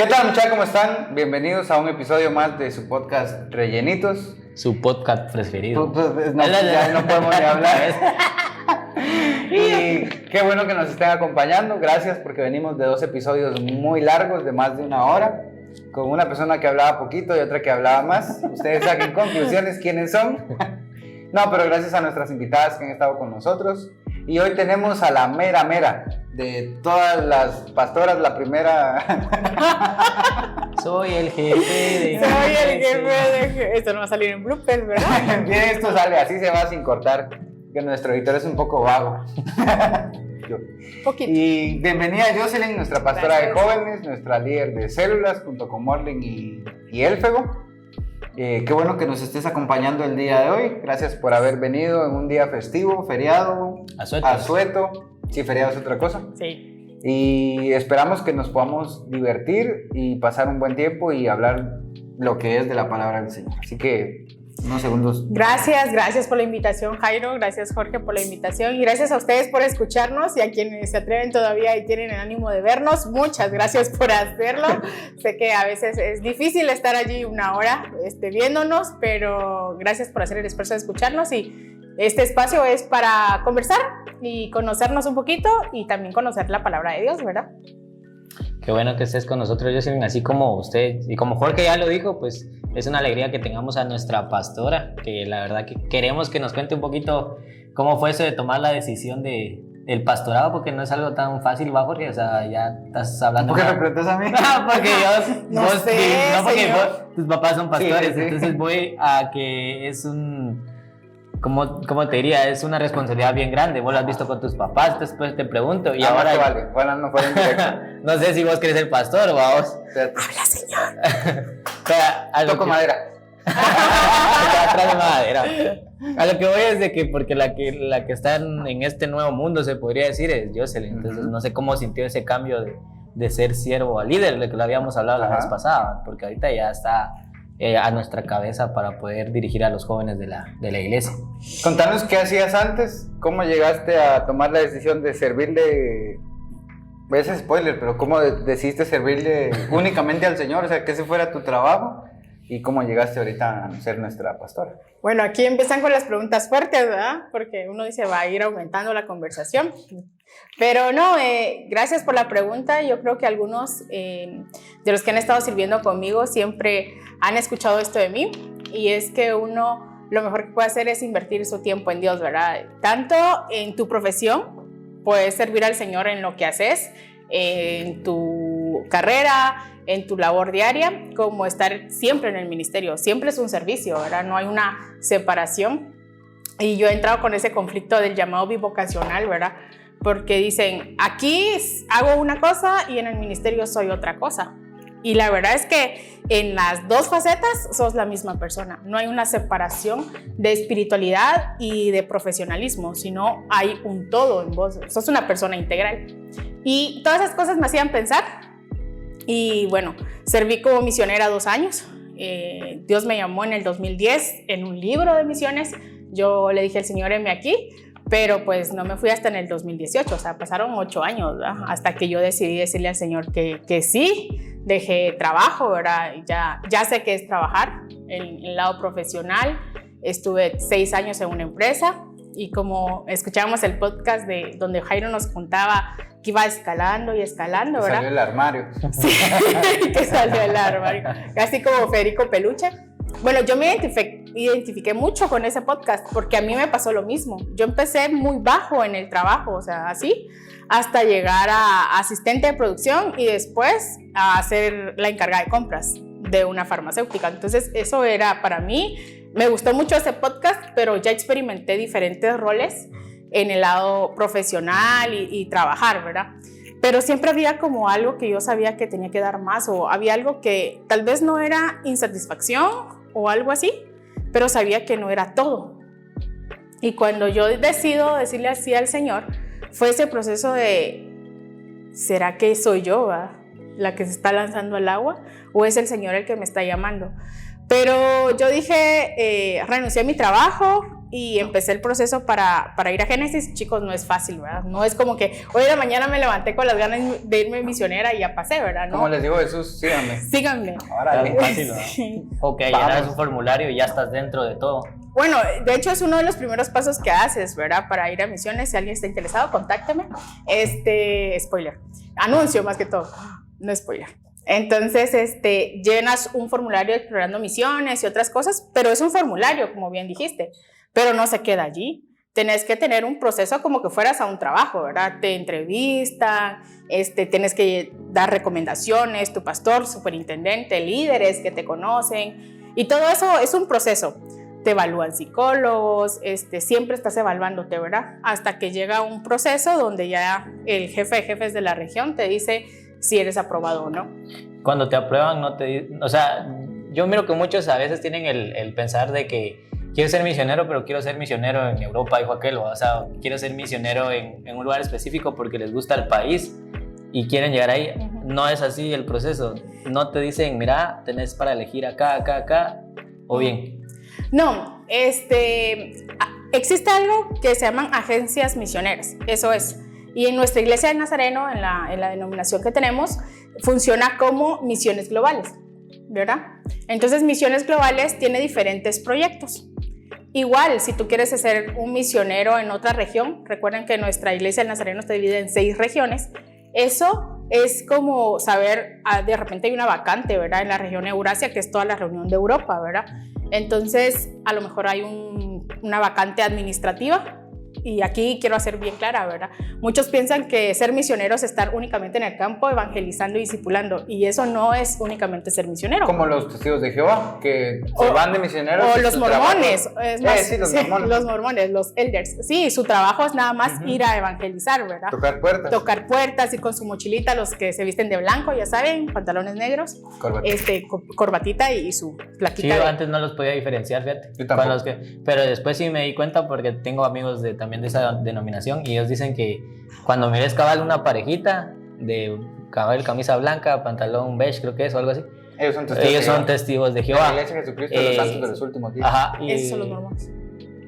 ¿Qué tal, muchachos? ¿Cómo están? Bienvenidos a un episodio más de su podcast Rellenitos. Su podcast preferido. No, ya no podemos ni hablar. Y qué bueno que nos estén acompañando. Gracias porque venimos de 2 episodios muy largos, de más de 1 hora, con una persona que hablaba poquito y otra que hablaba más. Ustedes saquen conclusiones quiénes son. No, pero gracias a nuestras invitadas que han estado con nosotros. Y hoy tenemos a la mera de todas las pastoras, la primera. Soy el jefe de... Soy el jefe de... Esto no va a salir en bloopers, ¿verdad? Bien, esto sale, así se va sin cortar, que nuestro editor es un poco vago. Poquito. Y bienvenida Jocelyn, nuestra pastora Gracias. de jóvenes, nuestra líder de células, junto con Morlin y Elfego. Qué bueno que nos estés acompañando el día de hoy. Gracias por haber venido en un día festivo, feriado, asueto. Sí, feriado es otra cosa. Sí. Y esperamos que nos podamos divertir y pasar un buen tiempo y hablar lo que es de la palabra del Señor. Así que unos segundos. Gracias por la invitación, Jairo. Gracias, Jorge, por la invitación. Y gracias a ustedes por escucharnos y a quienes se atreven todavía y tienen el ánimo de vernos. Muchas gracias por hacerlo. Sé que a veces es difícil estar allí 1 hora viéndonos, pero gracias por hacer el esfuerzo de escucharnos. Y este espacio es para conversar y conocernos un poquito y también conocer la palabra de Dios, ¿verdad? Qué bueno que estés con nosotros, Jocelyn, así como usted y como Jorge ya lo dijo, pues es una alegría que tengamos a nuestra pastora, que la verdad que queremos que nos cuente un poquito cómo fue eso de tomar la decisión del pastorado, porque no es algo tan fácil, ¿va, Jorge? O sea, ya estás hablando... ¿Por qué me preguntas a mí? Porque tus papás son pastores, sí. Entonces voy a que es un... ¿Cómo te diría? Es una responsabilidad bien grande. Vos lo has visto con tus papás, después te pregunto. Y ahora vale. Bueno, no fue en directo. No sé si vos querés ser pastor o a vos. Habla, Señor. Toco madera. Atrás de madera. A lo que voy es de que, porque la que está en este nuevo mundo, se podría decir, es Jocelyn. Entonces, no sé cómo sintió ese cambio de ser siervo a líder, de que lo habíamos hablado la vez pasada, porque ahorita ya está a nuestra cabeza para poder dirigir a los jóvenes de la iglesia. Contanos qué hacías antes, cómo llegaste a tomar la decisión de servirle, es spoiler, pero cómo decidiste servirle únicamente al Señor, o sea, que ese fuera tu trabajo, y cómo llegaste ahorita a ser nuestra pastora. Bueno, aquí empiezan con las preguntas fuertes, ¿verdad? Porque uno dice, va a ir aumentando la conversación. Pero no, gracias por la pregunta. Yo creo que algunos de los que han estado sirviendo conmigo siempre han escuchado esto de mí. Y es que uno lo mejor que puede hacer es invertir su tiempo en Dios, ¿verdad? Tanto en tu profesión, puedes servir al Señor en lo que haces, en tu carrera, en tu labor diaria, como estar siempre en el ministerio. Siempre es un servicio, ¿verdad? No hay una separación. Y yo he entrado con ese conflicto del llamado bivocacional, ¿verdad? Porque dicen, aquí hago una cosa y en el ministerio soy otra cosa. Y la verdad es que en las 2 facetas sos la misma persona. No hay una separación de espiritualidad y de profesionalismo, sino hay un todo en vos. Sos una persona integral. Y todas esas cosas me hacían pensar. Y bueno, serví como misionera 2 años. Dios me llamó en el 2010 en un libro de misiones. Yo le dije al Señor, heme aquí. Pero pues no me fui hasta en el 2018, o sea, pasaron 8 años, ¿verdad? Hasta que yo decidí decirle al Señor que sí, dejé trabajo, ¿verdad? Ya sé qué es trabajar en el lado profesional. Estuve 6 años en una empresa y como escuchábamos el podcast donde Jairo nos contaba que iba escalando y escalando, ¿verdad? Salió del armario. Sí, que salió del armario, casi como Federico Peluche. Bueno, yo me identifiqué mucho con ese podcast porque a mí me pasó lo mismo. Yo empecé muy bajo en el trabajo, o sea, así, hasta llegar a asistente de producción y después a ser la encargada de compras de una farmacéutica. Entonces, eso era para mí, me gustó mucho ese podcast, pero ya experimenté diferentes roles en el lado profesional y trabajar, ¿verdad? Pero siempre había como algo que yo sabía que tenía que dar más, o había algo que tal vez no era insatisfacción o algo así, pero sabía que no era todo. Y cuando yo decido decirle así al Señor, fue ese proceso de, ¿será que soy yo, la que se está lanzando al agua? ¿O es el Señor el que me está llamando? Pero yo dije, renuncié a mi trabajo, y empecé el proceso para ir a Génesis. Chicos, no es fácil, ¿verdad? No es como que hoy de la mañana me levanté con las ganas de irme misionera y ya pasé, ¿verdad? ¿No? Como les digo, Jesús, síganme. Síganme. Ahora, Es fácil, ¿no? Sí. Ok, llenas un formulario y ya estás dentro de todo. Bueno, de hecho es uno de los primeros pasos que haces, ¿verdad? Para ir a misiones. Si alguien está interesado, contácteme. Spoiler. Anuncio más que todo. No spoiler. Entonces, llenas un formulario explorando misiones y otras cosas, pero es un formulario, como bien dijiste, pero no se queda allí. Tenés que tener un proceso como que fueras a un trabajo, ¿verdad? Te entrevistan, tienes que dar recomendaciones, tu pastor, superintendente, líderes que te conocen, y todo eso es un proceso. Te evalúan psicólogos, siempre estás evaluándote, ¿verdad? Hasta que llega un proceso donde ya el jefe de jefes de la región te dice si eres aprobado o no. Cuando te aprueban, no te... O sea, yo miro que muchos a veces tienen el pensar de que quiero ser misionero, pero quiero ser misionero en Europa, dijo aquel, o sea, quiero ser misionero en un lugar específico porque les gusta el país y quieren llegar ahí. No es así el proceso. No te dicen, mira, tenés para elegir acá, acá, acá, o bien. No, existe algo que se llaman agencias misioneras, eso es. Y en nuestra iglesia del Nazareno, en la denominación que tenemos, funciona como misiones globales, ¿verdad? Entonces, misiones globales tiene diferentes proyectos. Igual, si tú quieres ser un misionero en otra región, recuerden que nuestra iglesia del Nazareno está dividida en 6 regiones, eso es como saber, de repente hay una vacante, ¿verdad? En la región Eurasia, que es toda la región de Europa, ¿verdad? Entonces, a lo mejor hay una vacante administrativa. Y aquí quiero hacer bien clara, ¿verdad? Muchos piensan que ser misionero es estar únicamente en el campo evangelizando y discipulando, y eso no es únicamente ser misionero. Como los testigos de Jehová, que se van de misioneros. O los mormones. Es más, sí, los mormones. Los mormones, los elders. Sí, su trabajo es nada más ir a evangelizar, ¿verdad? Tocar puertas. Tocar puertas, ir con su mochilita, los que se visten de blanco, ya saben, pantalones negros, corbatita y su plaquita. Sí, yo antes no los podía diferenciar, fíjate. Yo tampoco. Pero después sí me di cuenta porque tengo amigos también de esa denominación y ellos dicen que cuando mires cabal una parejita de cabal camisa blanca, pantalón beige, creo que es o algo así. Ellos son testigos de Jehová. La Iglesia de Jesucristo de los Santos de los Últimos Días. Ajá. Esos son los mormones.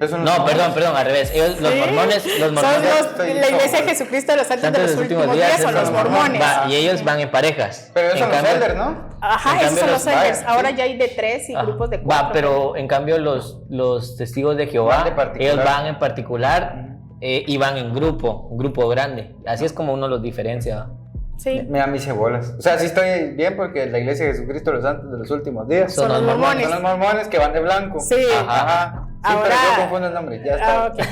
No, perdón, al revés. Ellos, ¿Sí? los mormones. Son la Iglesia de Jesucristo de los Santos de los Últimos Días son los mormones. Y ellos van en parejas. Pero esos son los elders, ¿no? Ajá, esos son los elders. Ahora ya hay de 3 y grupos de 4. Pero en cambio los testigos de Jehová, ellos van en particular y van en un grupo grande. Así es como uno los diferencia. Sí. Me da mis cebolas. O sea, sí estoy bien porque la Iglesia de Jesucristo de los Santos de los Últimos Días son los mormones. Son los mormones que van de blanco. Sí. Ajá. Sí, ahora, pero yo confundo el nombre. Ya está. Okay.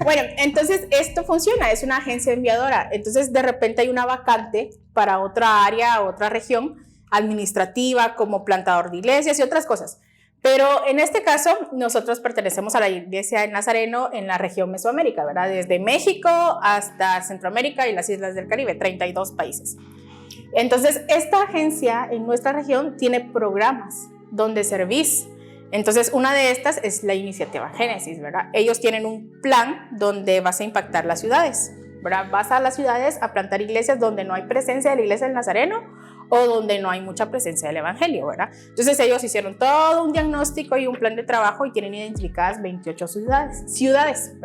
Bueno, entonces esto funciona, es una agencia enviadora. Entonces de repente hay una vacante para otra área, otra región administrativa, como plantador de iglesias y otras cosas. Pero en este caso, nosotros pertenecemos a la Iglesia del Nazareno en la región Mesoamérica, ¿verdad? Desde México hasta Centroamérica y las Islas del Caribe, 32 países. Entonces, esta agencia en nuestra región tiene programas donde servís. Entonces, una de estas es la iniciativa Génesis, ¿verdad? Ellos tienen un plan donde vas a impactar las ciudades, ¿verdad? Vas a las ciudades a plantar iglesias donde no hay presencia de la Iglesia del Nazareno o donde no hay mucha presencia del Evangelio, ¿verdad? Entonces ellos hicieron todo un diagnóstico y un plan de trabajo y tienen identificadas 28 ciudades.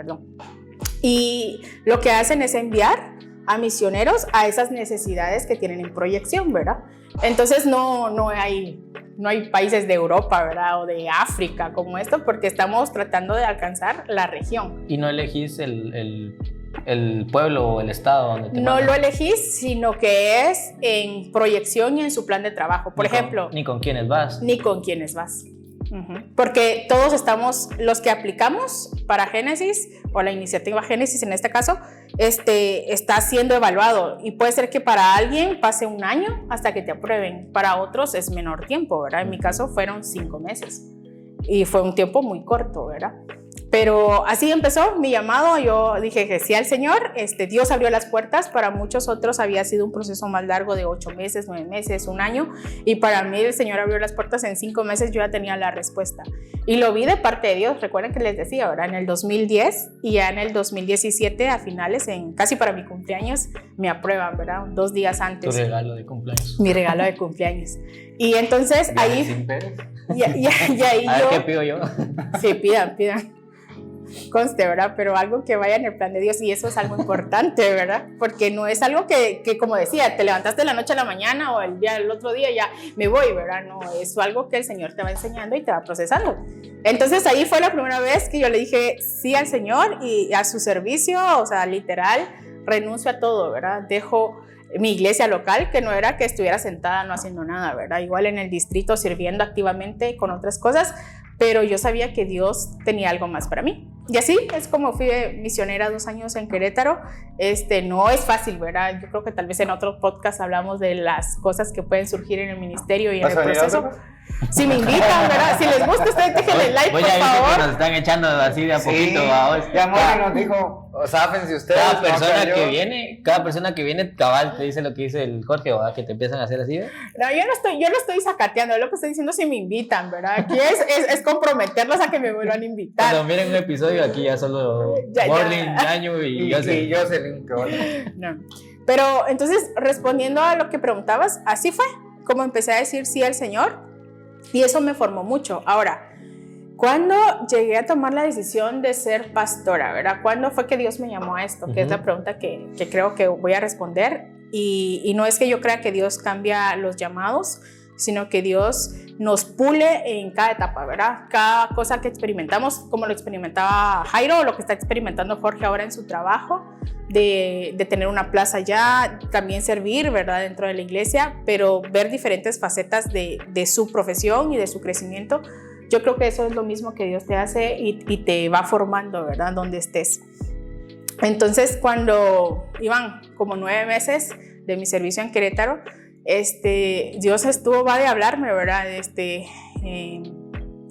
Y lo que hacen es enviar a misioneros a esas necesidades que tienen en proyección, ¿verdad? Entonces no hay países de Europa, ¿verdad? O de África como esto, porque estamos tratando de alcanzar la región. ¿Y no elegís el pueblo o el estado donde te No lo elegís, sino que es en proyección y en su plan de trabajo. Por ejemplo, ni con quiénes vas. Ni con quiénes vas. Porque todos estamos, los que aplicamos para Génesis, o la iniciativa Génesis en este caso, está siendo evaluado. Y puede ser que para alguien pase un año hasta que te aprueben. Para otros es menor tiempo, ¿verdad? En mi caso fueron 5 meses. Y fue un tiempo muy corto, ¿verdad? Pero así empezó mi llamado. Yo dije que sí al Señor. Dios abrió las puertas. Para muchos otros había sido un proceso más largo de 8 meses, 9 meses, un año. Y para mí el Señor abrió las puertas en 5 meses. Yo ya tenía la respuesta. Y lo vi de parte de Dios. Recuerden que les decía, ¿verdad? En el 2010 y ya en el 2017 a finales, casi para mi cumpleaños, me aprueban, ¿verdad? 2 días antes. Tu regalo de cumpleaños. Mi regalo de cumpleaños. Y entonces ahí... Y ahí a ver, yo... ¿qué pido yo? Sí, pidan. conste, ¿verdad? Pero algo que vaya en el plan de Dios, y eso es algo importante, ¿verdad? Porque no es algo que como decía, te levantaste de la noche a la mañana o el otro día ya me voy, ¿verdad? No, es algo que el Señor te va enseñando y te va procesando. Entonces ahí fue la primera vez que yo le dije sí al Señor y a su servicio, o sea, literal, renuncio a todo, ¿verdad? Dejo mi iglesia local, que no era que estuviera sentada no haciendo nada, ¿verdad? Igual en el distrito sirviendo activamente con otras cosas, pero yo sabía que Dios tenía algo más para mí. Y así es como fui misionera 2 años en Querétaro. No es fácil, ¿verdad? Yo creo que tal vez en otro podcast hablamos de las cosas que pueden surgir en el ministerio y en el proceso. Si me invitan, ¿verdad? Si les gusta, ustedes déjenle like, por favor. Que nos están echando así de a poquito, vamos. Ya Moni nos dijo, sáfense ustedes. Cada persona que viene, cabal, te dice lo que dice el Jorge, ¿verdad? Que te empiezan a hacer así, ¿verdad? No, yo no estoy sacateando, lo que estoy diciendo si me invitan, ¿verdad? Aquí es comprometerlos a que me vuelvan a invitar. Cuando miren un episodio, aquí ya solo Morning, Yaño y Jocelyn. No. Pero entonces, respondiendo a lo que preguntabas, así fue como empecé a decir sí al Señor. Y eso me formó mucho. Ahora, ¿cuándo llegué a tomar la decisión de ser pastora, verdad? ¿Cuándo fue que Dios me llamó a esto? Que es la pregunta que creo que voy a responder. Y no es que yo crea que Dios cambia los llamados, sino que Dios nos pule en cada etapa, ¿verdad? Cada cosa que experimentamos, como lo experimentaba Jairo, o lo que está experimentando Jorge ahora en su trabajo, de tener una plaza ya, también servir, ¿verdad? Dentro de la iglesia, pero ver diferentes facetas de su profesión y de su crecimiento. Yo creo que eso es lo mismo que Dios te hace y te va formando, ¿verdad? Donde estés. Entonces, cuando iban como 9 meses de mi servicio en Querétaro, Dios va de hablarme, ¿verdad?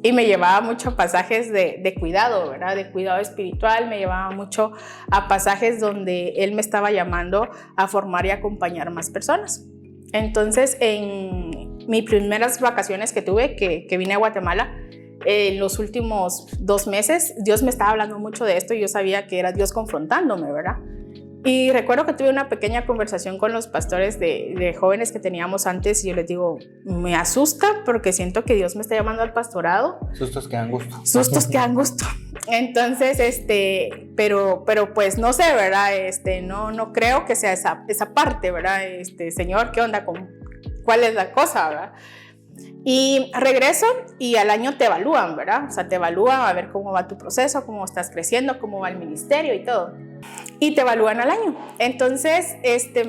Y me llevaba mucho a pasajes de cuidado, ¿verdad? De cuidado espiritual, me llevaba mucho a pasajes donde Él me estaba llamando a formar y acompañar más personas. Entonces, en mis primeras vacaciones que tuve, que vine a Guatemala, en los últimos 2 meses, Dios me estaba hablando mucho de esto y yo sabía que era Dios confrontándome, ¿verdad? Y recuerdo que tuve una pequeña conversación con los pastores de jóvenes que teníamos antes y yo les digo, me asusta porque siento que Dios me está llamando al pastorado. Sustos que dan gusto. Sustos que dan gusto. Entonces, pero pues no sé, ¿verdad? No creo que sea esa parte, ¿verdad? Señor, ¿qué onda? ¿Cuál es la cosa, verdad? Y regreso y al año te evalúan, ¿verdad? O sea, te evalúan a ver cómo va tu proceso, cómo estás creciendo, cómo va el ministerio y todo. Y te evalúan al año. Entonces,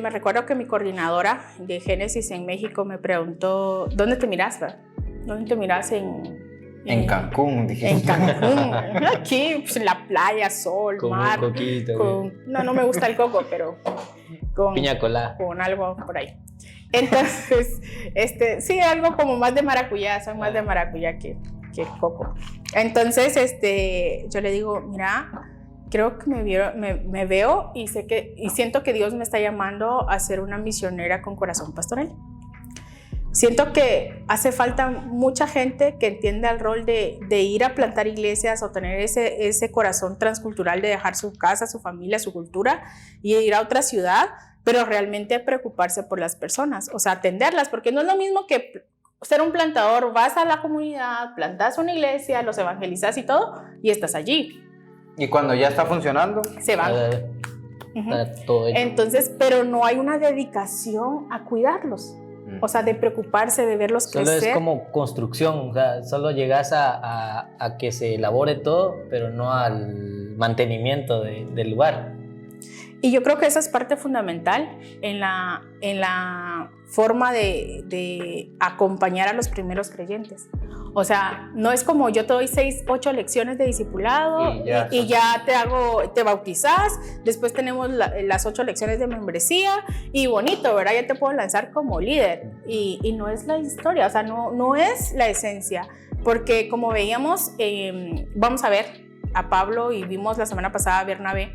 me recuerdo que mi coordinadora de Génesis en México me preguntó, ¿dónde te miras, verdad? ¿Dónde te miras en Cancún, dije. En Cancún. Aquí, pues, en la playa, sol, con mar. Un coquito. No me gusta el coco, pero piña colada. Con algo por ahí. Entonces, sí, algo como más de maracuyá, soy más de maracuyá que coco. Entonces, yo le digo, mira, creo que me veo y siento que Dios me está llamando a ser una misionera con corazón pastoral. Siento que hace falta mucha gente que entienda el rol de ir a plantar iglesias o tener ese corazón transcultural de dejar su casa, su familia, su cultura y ir a otra ciudad, pero realmente preocuparse por las personas, o sea, atenderlas, porque no es lo mismo que ser un plantador, vas a la comunidad, plantas una iglesia, los evangelizas y todo, y estás allí. Y cuando ya está funcionando, se van. Todo hecho. Entonces, pero no hay una dedicación a cuidarlos. O sea, de preocuparse, de verlos crecer. Solo es como construcción, o sea, solo llegas a que se elabore todo, pero no al mantenimiento del lugar. Y yo creo que esa es parte fundamental en la forma de acompañar a los primeros creyentes. O sea, no es como yo te doy 6, 8 lecciones de discipulado y ya te bautizas, después tenemos las 8 lecciones de membresía y bonito, ¿verdad? Ya te puedo lanzar como líder. Y no es la historia, o sea, no es la esencia. Porque como veíamos, vamos a ver a Pablo y vimos la semana pasada a Bernabé,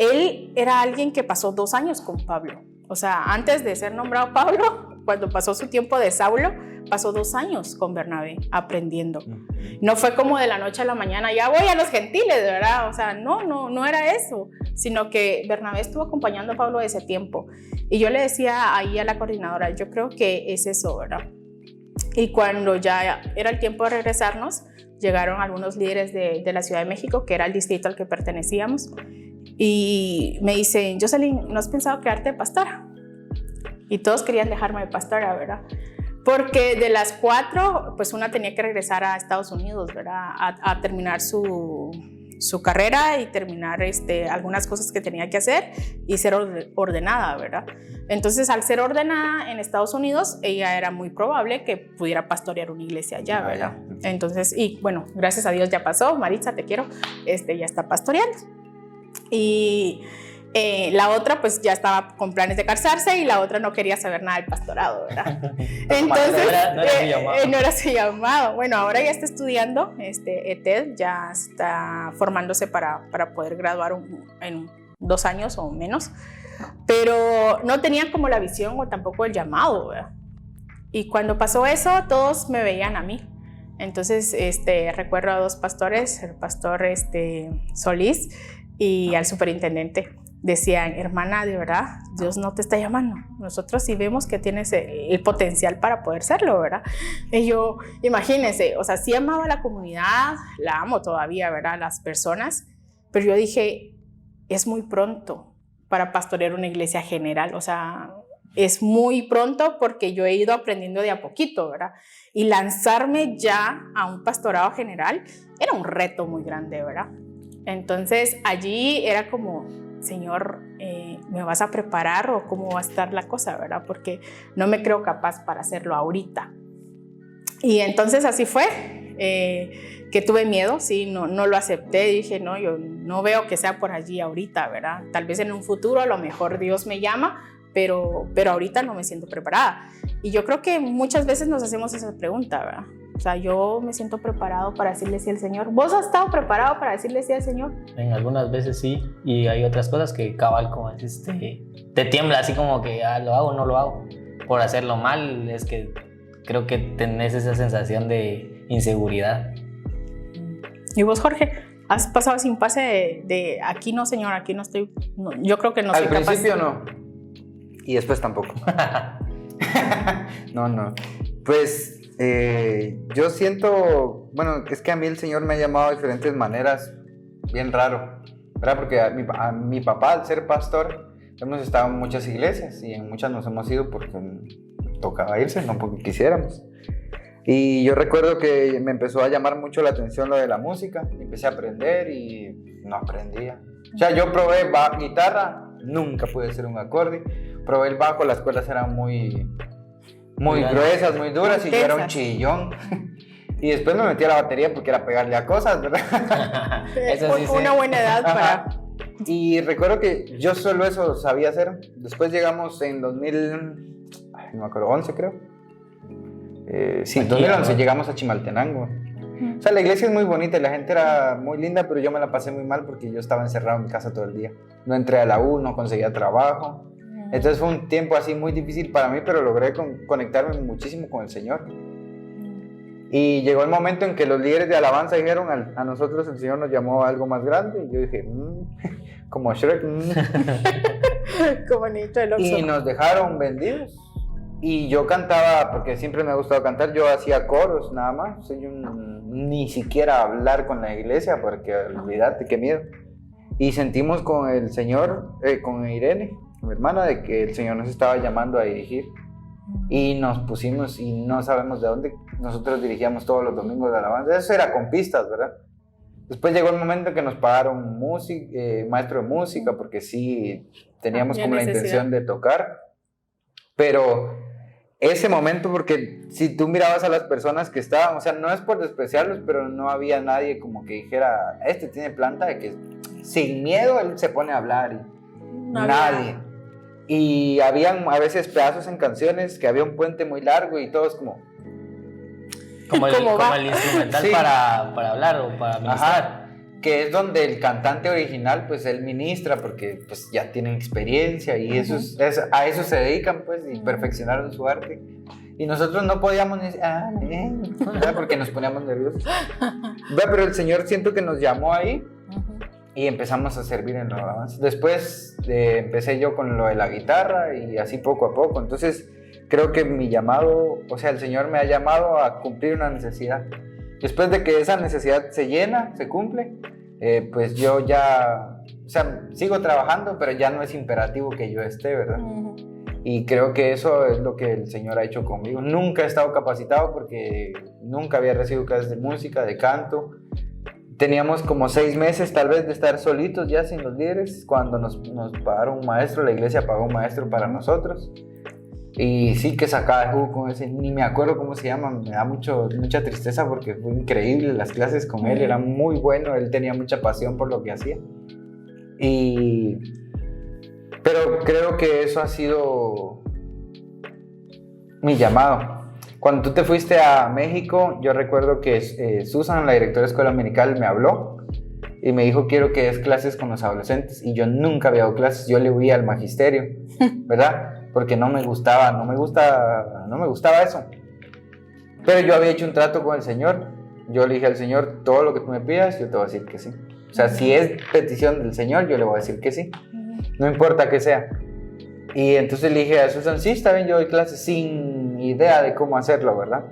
él era alguien que pasó 2 años con Pablo. O sea, antes de ser nombrado Pablo, cuando pasó su tiempo de Saulo, pasó 2 años con Bernabé aprendiendo. No fue como de la noche a la mañana, ya voy a los gentiles, ¿verdad? O sea, no era eso, sino que Bernabé estuvo acompañando a Pablo ese tiempo. Y yo le decía ahí a la coordinadora, yo creo que es eso, ¿verdad? Y cuando ya era el tiempo de regresarnos, llegaron algunos líderes de la Ciudad de México, que era el distrito al que pertenecíamos, y me dicen, Jocelyn, ¿no has pensado quedarte de pastora? Y todos querían dejarme de pastora, ¿verdad? Porque de las 4, pues una tenía que regresar a Estados Unidos, ¿verdad? A terminar su carrera y terminar algunas cosas que tenía que hacer y ser ordenada, ¿verdad? Entonces, al ser ordenada en Estados Unidos, ella era muy probable que pudiera pastorear una iglesia allá, ¿verdad? Entonces, y bueno, gracias a Dios ya pasó. Maritza, te quiero, ya está pastoreando. Y la otra pues ya estaba con planes de casarse y la otra no quería saber nada del pastorado, ¿verdad? Entonces no era su llamado. Bueno, ahora ya está estudiando ETED, ya está formándose para poder graduar en 2 años o menos, pero no tenía como la visión o tampoco el llamado, ¿verdad? Y cuando pasó eso, todos me veían a mí. Entonces recuerdo a 2 pastores, el pastor Solís y al superintendente. Decían, hermana, de verdad, Dios no te está llamando. Nosotros sí vemos que tienes el potencial para poder serlo, ¿verdad? Y yo, imagínense, o sea, sí amaba a la comunidad, la amo todavía, ¿verdad? Las personas, pero yo dije, es muy pronto para pastorear una iglesia general, o sea, es muy pronto porque yo he ido aprendiendo de a poquito, ¿verdad? Y lanzarme ya a un pastorado general era un reto muy grande, ¿verdad? Entonces, allí era como, Señor, ¿me vas a preparar o cómo va a estar la cosa, verdad? Porque no me creo capaz para hacerlo ahorita. Y entonces así fue, que tuve miedo, sí, no lo acepté, dije, no, yo no veo que sea por allí ahorita, ¿verdad? Tal vez en un futuro a lo mejor Dios me llama, pero ahorita no me siento preparada. Y yo creo que muchas veces nos hacemos esa pregunta, ¿verdad? O sea, yo me siento preparado para decirle sí al Señor. ¿Vos has estado preparado para decirle sí al Señor? En algunas veces sí, y hay otras cosas que cabal, como es, te tiembla así como que lo hago o no lo hago. Por hacerlo mal, es que creo que tenés esa sensación de inseguridad. ¿Y vos, Jorge? ¿Has pasado sin pase de aquí no, Señor, aquí no estoy? No, yo creo que no soy capaz. Al principio no, y después tampoco. No. Pues yo siento, bueno, es que a mí el Señor me ha llamado de diferentes maneras, bien raro, ¿verdad? Porque a mi papá, al ser pastor, hemos estado en muchas iglesias y en muchas nos hemos ido porque tocaba irse, no porque quisiéramos. Y yo recuerdo que me empezó a llamar mucho la atención lo de la música, empecé a aprender y no aprendía. O sea, yo probé guitarra, nunca pude hacer un acorde, probé el bajo, las cuerdas eran muy gruesas, muy duras y yo era un chillón. Y después me metí a la batería porque era pegarle a cosas, ¿verdad? Eso sí, una buena edad para... Y recuerdo que yo solo eso sabía hacer. Después llegamos en 2011 creo. Sí, en 2011 llegamos a Chimaltenango. O sea, la iglesia es muy bonita y la gente era muy linda, pero yo me la pasé muy mal porque yo estaba encerrado en mi casa todo el día. No entré a la U, no conseguía trabajo. Entonces fue un tiempo así muy difícil para mí, pero logré conectarme muchísimo con el Señor. Y llegó el momento en que los líderes de alabanza dijeron, a nosotros el Señor nos llamó a algo más grande. Y yo dije, como Shrek. Qué bonito el Oxxo. Y nos dejaron vendidos. Y yo cantaba, porque siempre me ha gustado cantar, yo hacía coros nada más. O sea, yo ni siquiera hablar con la iglesia, porque olvídate, qué miedo. Y sentimos con el Señor, con Irene, mi hermana, de que el Señor nos estaba llamando a dirigir. Y nos pusimos, y no sabemos de dónde, nosotros dirigíamos todos los domingos de alabanza. Eso era con pistas, ¿verdad? Después llegó el momento en que nos pagaron maestro de música, porque sí teníamos como la intención de tocar. Pero ese momento, porque si tú mirabas a las personas que estaban, o sea, no es por despreciarlos, pero no había nadie como que dijera, tiene planta de que sin miedo él se pone a hablar. Y nadie. Y habían a veces pedazos en canciones que había un puente muy largo y todos como el instrumental sí. para hablar o para ministrar. Ajá, que es donde el cantante original pues él ministra porque pues ya tienen experiencia y a eso se dedican pues y perfeccionaron su arte. Y nosotros no podíamos ni decir, porque nos poníamos nerviosos. Pero el Señor siento que nos llamó ahí. Y empezamos a servir en la alabanza. Después empecé yo con lo de la guitarra y así poco a poco. Entonces creo que mi llamado, o sea, el Señor me ha llamado a cumplir una necesidad. después de que esa necesidad se llena, se cumple, pues yo ya, o sea, sigo trabajando, pero ya no es imperativo que yo esté, ¿verdad? Y creo que eso es lo que el Señor ha hecho conmigo. Nunca he estado capacitado porque nunca había recibido clases de música, de canto. Teníamos como 6 meses tal vez de estar solitos ya sin los líderes, cuando nos pagaron un maestro, la iglesia pagó un maestro para nosotros. Y sí que sacaba de jugo con ese, ni me acuerdo cómo se llama, me da mucha tristeza porque fue increíble las clases con él, era muy bueno, él tenía mucha pasión por lo que hacía. Pero creo que eso ha sido mi llamado. Cuando tú te fuiste a México, yo recuerdo que Susan, la directora de escuela dominical, me habló y me dijo, quiero que des clases con los adolescentes. Y yo nunca había dado clases, yo le huía al magisterio, ¿verdad? Porque no me gustaba eso. Pero yo había hecho un trato con el Señor. Yo le dije al Señor, todo lo que tú me pidas, yo te voy a decir que sí. O sea, si es petición del Señor, yo le voy a decir que sí. No importa que sea. Y entonces le dije a Susan, sí, está bien, yo doy clases sin idea de cómo hacerlo, ¿verdad?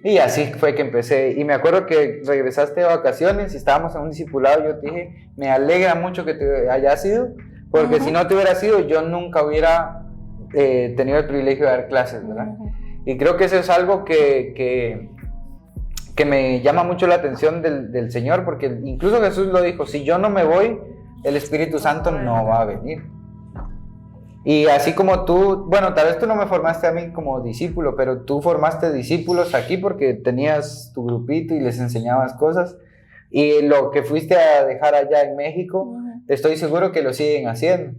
Y así fue que empecé. Y me acuerdo que regresaste de vacaciones y estábamos en un discipulado. Yo te dije, me alegra mucho que te hayas ido, porque si no te hubiera sido, yo nunca hubiera tenido el privilegio de dar clases, ¿verdad? Y creo que eso es algo que me llama mucho la atención del Señor, porque incluso Jesús lo dijo, si yo no me voy, el Espíritu Santo no va a venir. Y así como tú, bueno, tal vez tú no me formaste a mí como discípulo, pero tú formaste discípulos aquí porque tenías tu grupito y les enseñabas cosas. Y lo que fuiste a dejar allá en México, estoy seguro que lo siguen haciendo.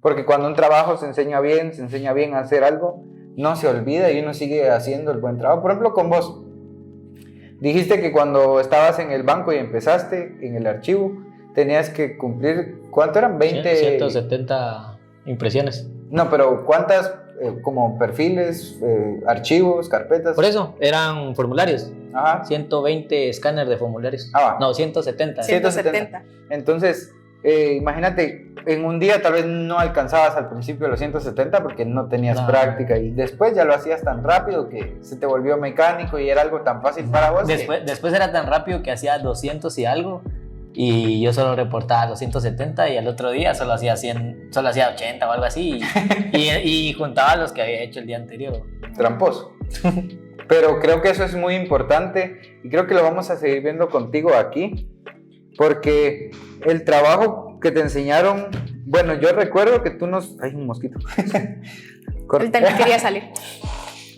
Porque cuando un trabajo se enseña bien a hacer algo, no se olvida y uno sigue haciendo el buen trabajo. Por ejemplo, con vos. Dijiste que cuando estabas en el banco y empezaste en el archivo, tenías que cumplir, ¿cuánto eran? 170 impresiones. No, pero ¿cuántas como perfiles, archivos, carpetas? Por eso, eran formularios. Ajá. 120 escáneres de formularios. No, 170. 170. Entonces, imagínate, en un día tal vez no alcanzabas al principio de los 170 porque no tenías práctica y después ya lo hacías tan rápido que se te volvió mecánico y era algo tan fácil para vos. Después era tan rápido que hacía 200 y algo. Y yo solo reportaba 270 y al otro día solo hacía 100, solo hacía 80 o algo así y juntaba los que había hecho el día anterior. Tramposo. Pero creo que eso es muy importante y creo que lo vamos a seguir viendo contigo aquí, porque el trabajo que te enseñaron, bueno, yo recuerdo que tú nos... ¡Ay, un mosquito! Él también quería salir.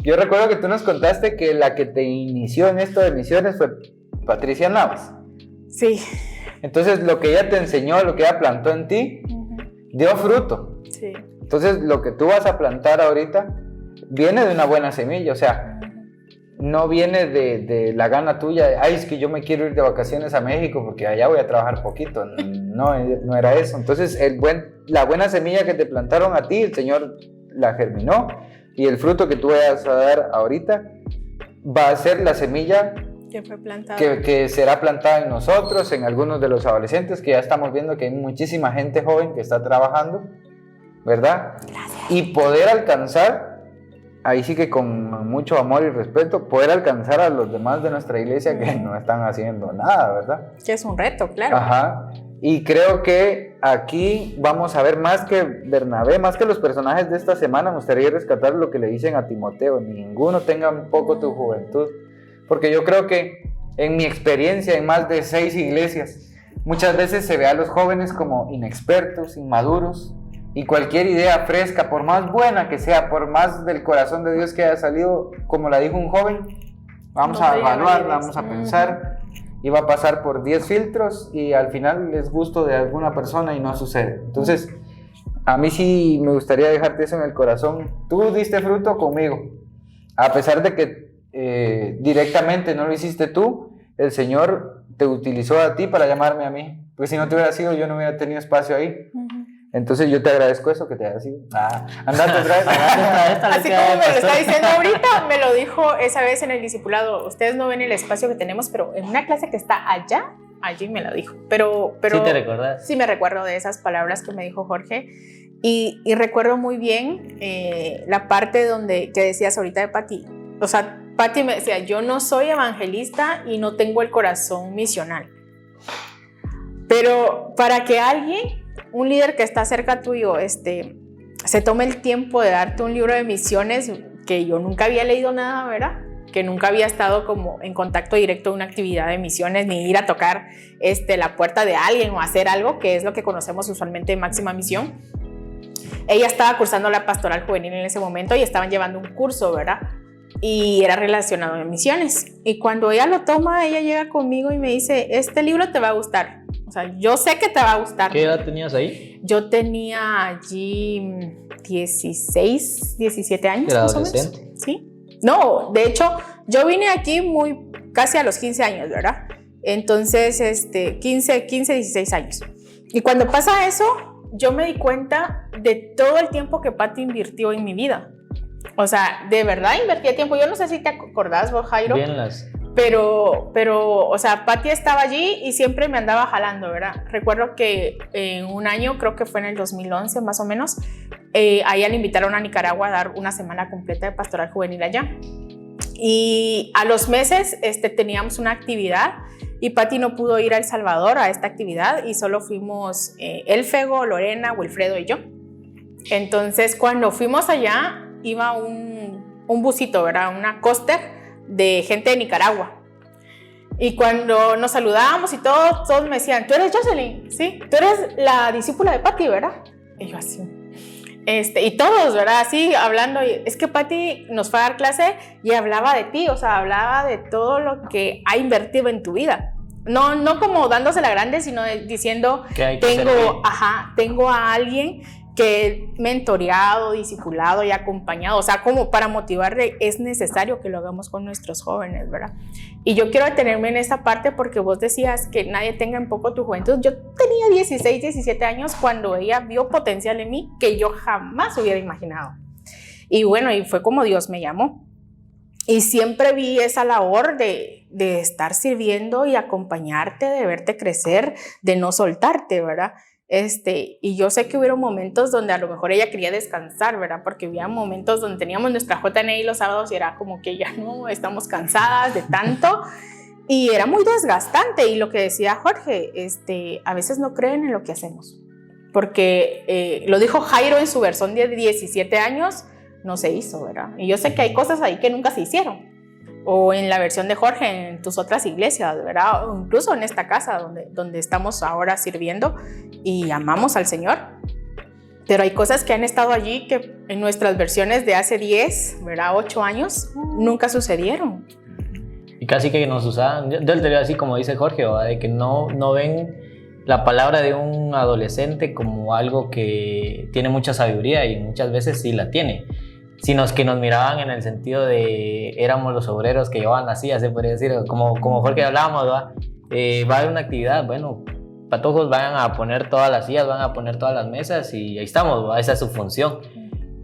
Yo recuerdo que tú nos contaste que la que te inició en esto de misiones fue Patricia Navas. Sí. Entonces, lo que ella te enseñó, lo que ella plantó en ti, dio fruto. Sí. Entonces, lo que tú vas a plantar ahorita viene de una buena semilla, o sea, no viene de la gana tuya, de, ay, es que yo me quiero ir de vacaciones a México porque allá voy a trabajar poquito. No era eso. Entonces, la buena semilla que te plantaron a ti, el Señor la germinó, y el fruto que tú vayas a dar ahorita va a ser la semilla que fue plantada. Que será plantada en nosotros, en algunos de los adolescentes, que ya estamos viendo que hay muchísima gente joven que está trabajando, ¿verdad? Gracias. Y poder alcanzar, ahí sí que con mucho amor y respeto, poder alcanzar a los demás de nuestra iglesia que no están haciendo nada, ¿verdad? Que es un reto, claro. Ajá. Y creo que aquí vamos a ver más que Bernabé, más que los personajes de esta semana, me gustaría rescatar lo que le dicen a Timoteo: ninguno tenga un poco tu juventud. Porque yo creo que en mi experiencia en más de 6 iglesias, muchas veces se ve a los jóvenes como inexpertos, inmaduros, y cualquier idea fresca, por más buena que sea, por más del corazón de Dios que haya salido, como la dijo un joven, vamos a evaluarla, vamos a pensar, y va a pasar por 10 filtros y al final es gusto de alguna persona y no sucede. Entonces, a mí sí me gustaría dejarte eso en el corazón. Tú diste fruto conmigo, a pesar de que directamente no lo hiciste tú, el Señor te utilizó a ti para llamarme a mí, porque si no te hubiera sido, yo no hubiera tenido espacio ahí. Entonces yo te agradezco eso que te haya sido. Andate otra vez. Así como me lo está diciendo ahorita, me lo dijo esa vez en el discipulado. Ustedes no ven el espacio que tenemos, pero en una clase que está allá, allí me lo dijo. Pero ¿Sí te recuerdas? Sí, me recuerdo de esas palabras que me dijo Jorge. Y recuerdo muy bien la parte donde que decías ahorita de Pati. O sea, Pati me decía, yo no soy evangelista y no tengo el corazón misional. Pero para que alguien, un líder que está cerca tuyo, se tome el tiempo de darte un libro de misiones, que yo nunca había leído nada, ¿verdad? Que nunca había estado como en contacto directo de una actividad de misiones, ni ir a tocar la puerta de alguien o hacer algo, que es lo que conocemos usualmente en Máxima Misión. Ella estaba cursando la pastoral juvenil en ese momento y estaban llevando un curso, ¿verdad? Y era relacionado a misiones. Y cuando ella lo toma, ella llega conmigo y me dice, este libro te va a gustar. O sea, yo sé que te va a gustar. ¿Qué edad tenías ahí? Yo tenía allí 16, 17 años. ¿Era más adolescente? O menos. Sí. No, de hecho, yo vine aquí casi a los 15 años, ¿verdad? Entonces, 15, 16 años. Y cuando pasa eso, yo me di cuenta de todo el tiempo que Pati invirtió en mi vida. O sea, de verdad invertía tiempo. Yo no sé si te acordás vos, Jairo. Bien las... Pero, o sea, Pati estaba allí y siempre me andaba jalando, ¿verdad? Recuerdo que en un año, creo que fue en el 2011 más o menos, a ella le invitaron a Nicaragua a dar una semana completa de pastoral juvenil allá. Y a los meses teníamos una actividad y Pati no pudo ir a El Salvador a esta actividad y solo fuimos Elfego, Lorena, Wilfredo y yo. Entonces, cuando fuimos allá, iba un busito, ¿verdad? Una coaster de gente de Nicaragua. Y cuando nos saludábamos y todos me decían, ¿tú eres Jocelyn? Sí, tú eres la discípula de Pati, ¿verdad? Y yo así. Y todos, ¿verdad? Así hablando. Es que Pati nos fue a dar clase y hablaba de ti, o sea, hablaba de todo lo que ha invertido en tu vida. No como dándose la grande, sino diciendo, tengo a alguien que he mentoreado, discipulado y acompañado, o sea, como para motivarle es necesario que lo hagamos con nuestros jóvenes, ¿verdad? Y yo quiero detenerme en esta parte porque vos decías que nadie tenga en poco tu juventud. Yo tenía 16, 17 años cuando ella vio potencial en mí que yo jamás hubiera imaginado. Y bueno, y fue como Dios me llamó. Y siempre vi esa labor de estar sirviendo y acompañarte, de verte crecer, de no soltarte, ¿verdad? Y yo sé que hubieron momentos donde a lo mejor ella quería descansar, ¿verdad? Porque había momentos donde teníamos nuestra JNI los sábados y era como que ya no, estamos cansadas de tanto y era muy desgastante. Y lo que decía Jorge, a veces no creen en lo que hacemos, porque lo dijo Jairo en su versión de 17 años, no se hizo, ¿verdad? Y yo sé que hay cosas ahí que nunca se hicieron. O en la versión de Jorge en tus otras iglesias, ¿verdad? O incluso en esta casa donde estamos ahora sirviendo y amamos al Señor. Pero hay cosas que han estado allí que en nuestras versiones de hace 10, ¿verdad? 8 años, nunca sucedieron. Y casi que nos usaban, yo te digo así como dice Jorge, ¿verdad? De que no ven la palabra de un adolescente como algo que tiene mucha sabiduría y muchas veces sí la tiene, sino que nos miraban en el sentido de éramos los obreros que llevaban las sillas, se podría decir, como Jorge hablábamos, ¿verdad? Va a haber una actividad, bueno, patojos van a poner todas las sillas, van a poner todas las mesas y ahí estamos, ¿verdad? Esa es su función.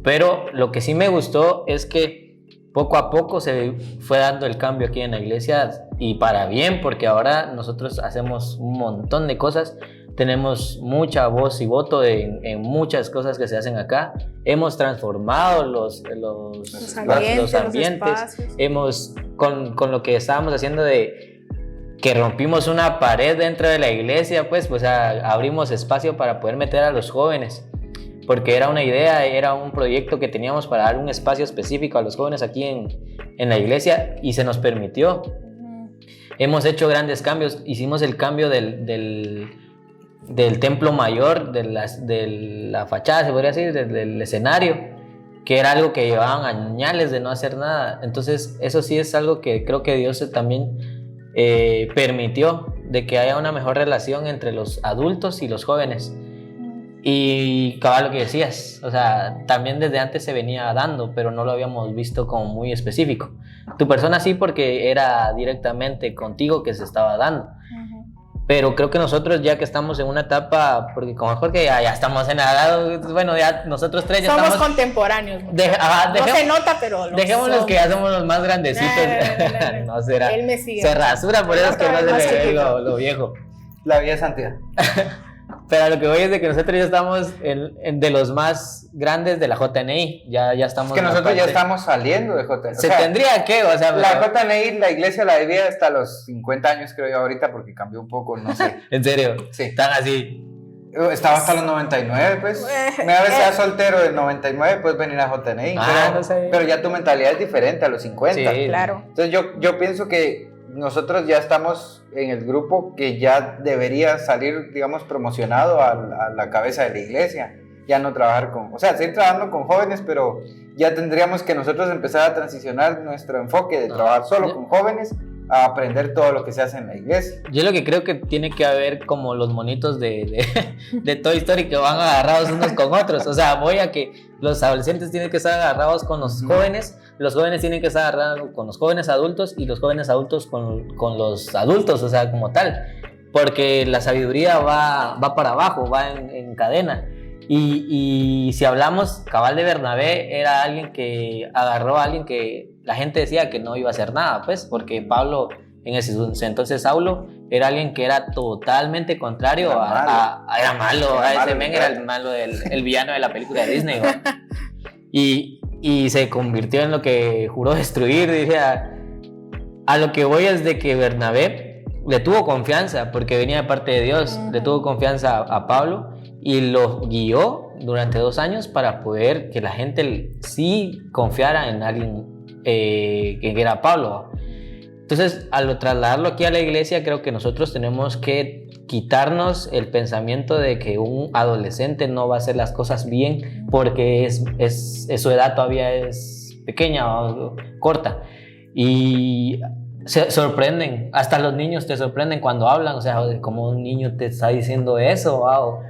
Pero lo que sí me gustó es que poco a poco se fue dando el cambio aquí en la iglesia y para bien, porque ahora nosotros hacemos un montón de cosas. Tenemos mucha voz y voto en muchas cosas que se hacen acá. Hemos transformado los ambientes. Hemos, con lo que estábamos haciendo de que rompimos una pared dentro de la iglesia, pues abrimos espacio para poder meter a los jóvenes. Porque era una idea, era un proyecto que teníamos para dar un espacio específico a los jóvenes aquí en la iglesia y se nos permitió. Hemos hecho grandes cambios. Hicimos el cambio del templo mayor, de la fachada, se podría decir, del escenario, que era algo que llevaban añales de no hacer nada. Entonces eso sí es algo que creo que Dios también permitió, de que haya una mejor relación entre los adultos y los jóvenes. Y cabal, lo que decías, o sea, también desde antes se venía dando, pero no lo habíamos visto como muy específico. Tu persona sí, porque era directamente contigo que se estaba dando. Pero creo que nosotros ya que estamos en una etapa, porque como mejor que ya estamos en edad, bueno, ya nosotros tres ya somos estamos contemporáneos. No se nota, pero dejémoslos que ya somos los más grandecitos. No será. Él me sigue. Se rasura, por eso es que no se le ve lo viejo. La vida es santidad. Pero a lo que voy es de que nosotros ya estamos de los más grandes de la JNI. Ya estamos. Es que nosotros ya estamos saliendo de JNI. Se tendría que, o sea. La JNI, la iglesia la vivía hasta los 50 años, creo yo, ahorita, porque cambió un poco, no sé. ¿En serio? Sí. Están así. Estaba hasta los 99, pues. Una vez seas soltero del 99, puedes venir a JNI. No sé. Pero ya tu mentalidad es diferente a los 50. Sí, Claro. Entonces yo pienso que nosotros ya estamos en el grupo que ya debería salir, digamos, promocionado a la cabeza de la iglesia. Ya no trabajar seguir trabajando con jóvenes, pero ya tendríamos que nosotros empezar a transicionar nuestro enfoque de trabajar solo con jóvenes a aprender todo lo que se hace en la iglesia. Yo lo que creo que tiene que haber como los monitos de Toy Story que van agarrados unos con otros. O sea, voy a que los adolescentes tienen que estar agarrados con los jóvenes tienen que estar agarrados con los jóvenes adultos y los jóvenes adultos con los adultos, o sea, como tal. Porque la sabiduría va para abajo, va en cadena. Y si hablamos, cabal de Bernabé era alguien que agarró a alguien que la gente decía que no iba a hacer nada, pues, porque Pablo, en ese entonces Saulo, era alguien que era totalmente contrario era malo, ese men era el malo, el villano de la película de Disney, ¿no? y se convirtió en lo que juró destruir, dije, a lo que voy es de que Bernabé le tuvo confianza, porque venía de parte de Dios, le tuvo confianza a Pablo, y lo guió durante 2 años para poder que la gente sí confiara en alguien que era Pablo. Entonces, al trasladarlo aquí a la iglesia, creo que nosotros tenemos que quitarnos el pensamiento de que un adolescente no va a hacer las cosas bien porque su edad todavía es pequeña o corta. Y se sorprenden, hasta los niños te sorprenden cuando hablan, o sea, como un niño te está diciendo eso,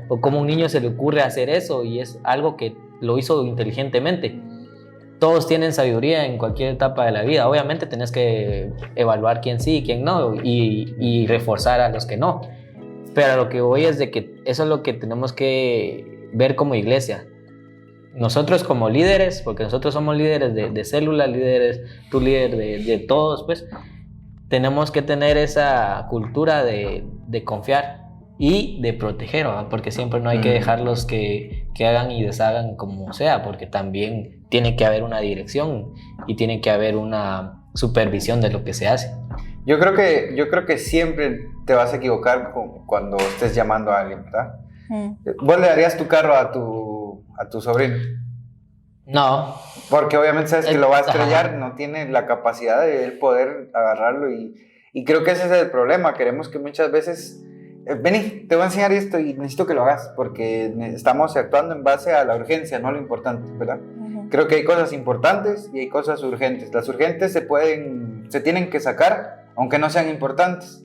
o como un niño se le ocurre hacer eso, y es algo que lo hizo inteligentemente. Todos tienen sabiduría en cualquier etapa de la vida, obviamente tenés que evaluar quién sí y quién no, y reforzar a los que no, pero a lo que voy es de que eso es lo que tenemos que ver como iglesia. Nosotros como líderes, porque nosotros somos líderes de célula, líderes, tú líder de todos, pues, tenemos que tener esa cultura de confiar y de proteger, ¿verdad? Porque siempre no hay que dejarlos que hagan y deshagan como sea, porque también tiene que haber una dirección y tiene que haber una supervisión de lo que se hace. Yo creo que siempre te vas a equivocar cuando estés llamando a alguien, ¿verdad? ¿Vos le darías tu carro a tu sobrino? No. Porque obviamente sabes que lo va a estrellar, no tiene la capacidad de él poder agarrarlo y creo que ese es el problema. Queremos que muchas veces, vení, te voy a enseñar esto y necesito que lo hagas porque estamos actuando en base a la urgencia, no a lo importante, ¿verdad? Creo que hay cosas importantes y hay cosas urgentes. Las urgentes se tienen que sacar, aunque no sean importantes.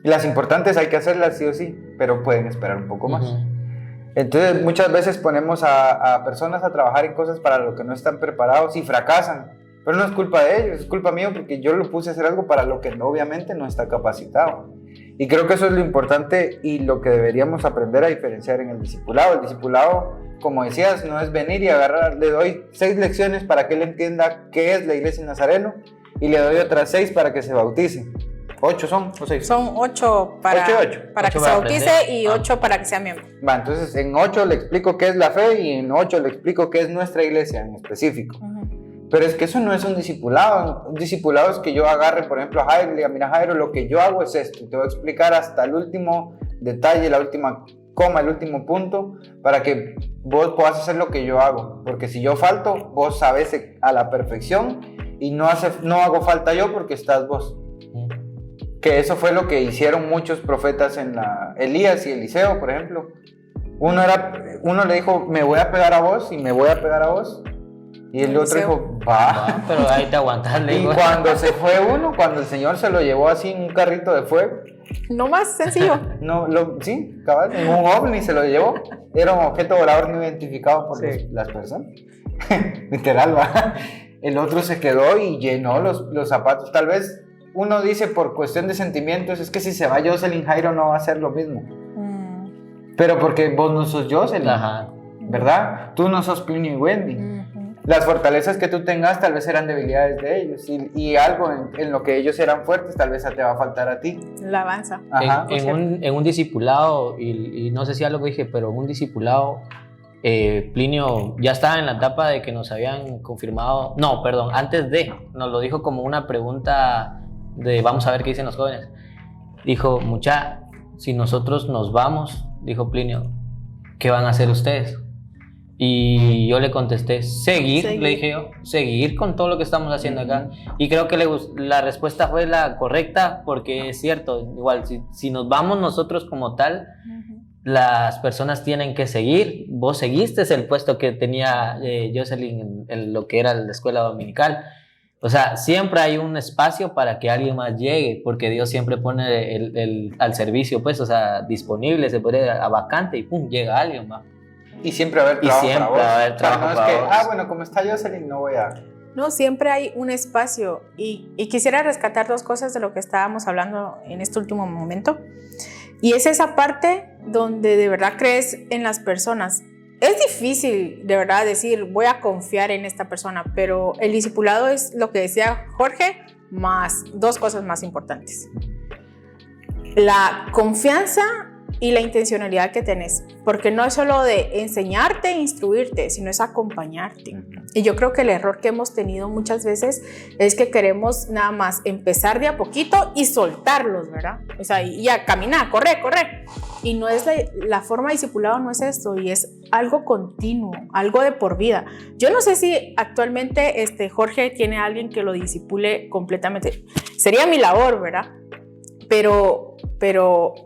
Y las importantes hay que hacerlas sí o sí, pero pueden esperar un poco más. Entonces muchas veces ponemos a personas a trabajar en cosas para lo que no están preparados y fracasan, pero no es culpa de ellos, es culpa mía porque yo lo puse a hacer algo para lo que obviamente no está capacitado. Y creo que eso es lo importante y lo que deberíamos aprender a diferenciar en el discipulado. El discipulado, como decías, no es venir y agarrar, le doy 6 lecciones para que él entienda qué es la iglesia Nazareno y le doy otras 6 para que se bautice. 8 son, o 6. Son 8 para que se bautice y 8 para que sea miembro. Va, entonces en 8 le explico qué es la fe y en 8 le explico qué es nuestra iglesia en específico. Pero es que eso no es un discipulado. Un discipulado es que yo agarre, por ejemplo, a Jairo y le diga, mira Jairo, lo que yo hago es esto. Te voy a explicar hasta el último detalle, la última coma, el último punto, para que vos puedas hacer lo que yo hago. Porque si yo falto, vos sabes a la perfección y no hago falta yo porque estás vos. Que eso fue lo que hicieron muchos profetas Elías y Eliseo, por ejemplo. Uno le dijo, me voy a pegar a vos y me voy a pegar a vos. Y el otro dijo, va. Pero ahí te aguantas. Y cuando se fue cuando el Señor se lo llevó así en un carrito de fuego. No más sencillo. Sí, cabal, en un ovni se lo llevó. Era un objeto volador no identificado por las personas. Literal, va. El otro se quedó y llenó los zapatos. Tal vez uno dice por cuestión de sentimientos, es que si se va Jocelyn, Jairo no va a hacer lo mismo. Pero porque vos no sos Jocelyn, ¿verdad? Tú no sos Plinio y Wendy. las fortalezas que tú tengas tal vez eran debilidades de ellos y algo en lo que ellos eran fuertes tal vez te va a faltar a ti. La avanza. Ajá. En un discipulado, y no sé si algo dije, pero en un discipulado, Plinio ya estaba en la etapa de que nos habían confirmado, no, perdón, antes de, nos lo dijo como una pregunta de vamos a ver qué dicen los jóvenes. Dijo, mucha, si nosotros nos vamos, dijo Plinio, ¿qué van a hacer ustedes? Y yo le contesté, seguir, le dije yo, seguir con todo lo que estamos haciendo acá. Y creo que la respuesta fue la correcta, porque es cierto, igual, si nos vamos nosotros como tal, las personas tienen que seguir. Vos seguiste el puesto que tenía Jocelyn en lo que era la escuela dominical. O sea, siempre hay un espacio para que alguien más llegue, porque Dios siempre pone al servicio, pues, o sea, disponible, se puede a vacante y pum, llega alguien, va. Y siempre va a haber trabajo para vos. Va a haber trabajo no es para que, vos. bueno, como está Jocelyn, no voy a... No, siempre hay un espacio y quisiera rescatar dos cosas de lo que estábamos hablando en este último momento. Y es esa parte donde de verdad crees en las personas. Es difícil de verdad decir voy a confiar en esta persona, pero el discipulado es lo que decía Jorge, más dos cosas más importantes. La confianza y la intencionalidad que tenés, porque no es solo de enseñarte e instruirte, sino es acompañarte. Y yo creo que el error que hemos tenido muchas veces es que queremos nada más empezar de a poquito y soltarlos, ¿verdad? O sea, y ya caminar, correr. Y no es la forma de discipulado, no es esto, y es algo continuo, algo de por vida. Yo no sé si actualmente Jorge tiene a alguien que lo discipule completamente. Sería mi labor, ¿verdad? Pero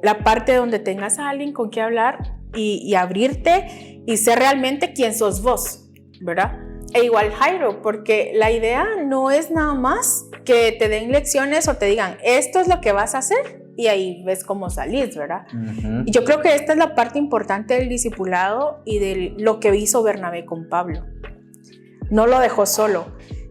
la parte donde tengas a alguien con quien hablar y abrirte y ser realmente quien sos vos, ¿verdad? E igual Jairo, porque la idea no es nada más que te den lecciones o te digan, esto es lo que vas a hacer y ahí ves cómo salís, ¿verdad? Y yo creo que esta es la parte importante del discipulado y de lo que hizo Bernabé con Pablo. No lo dejó solo.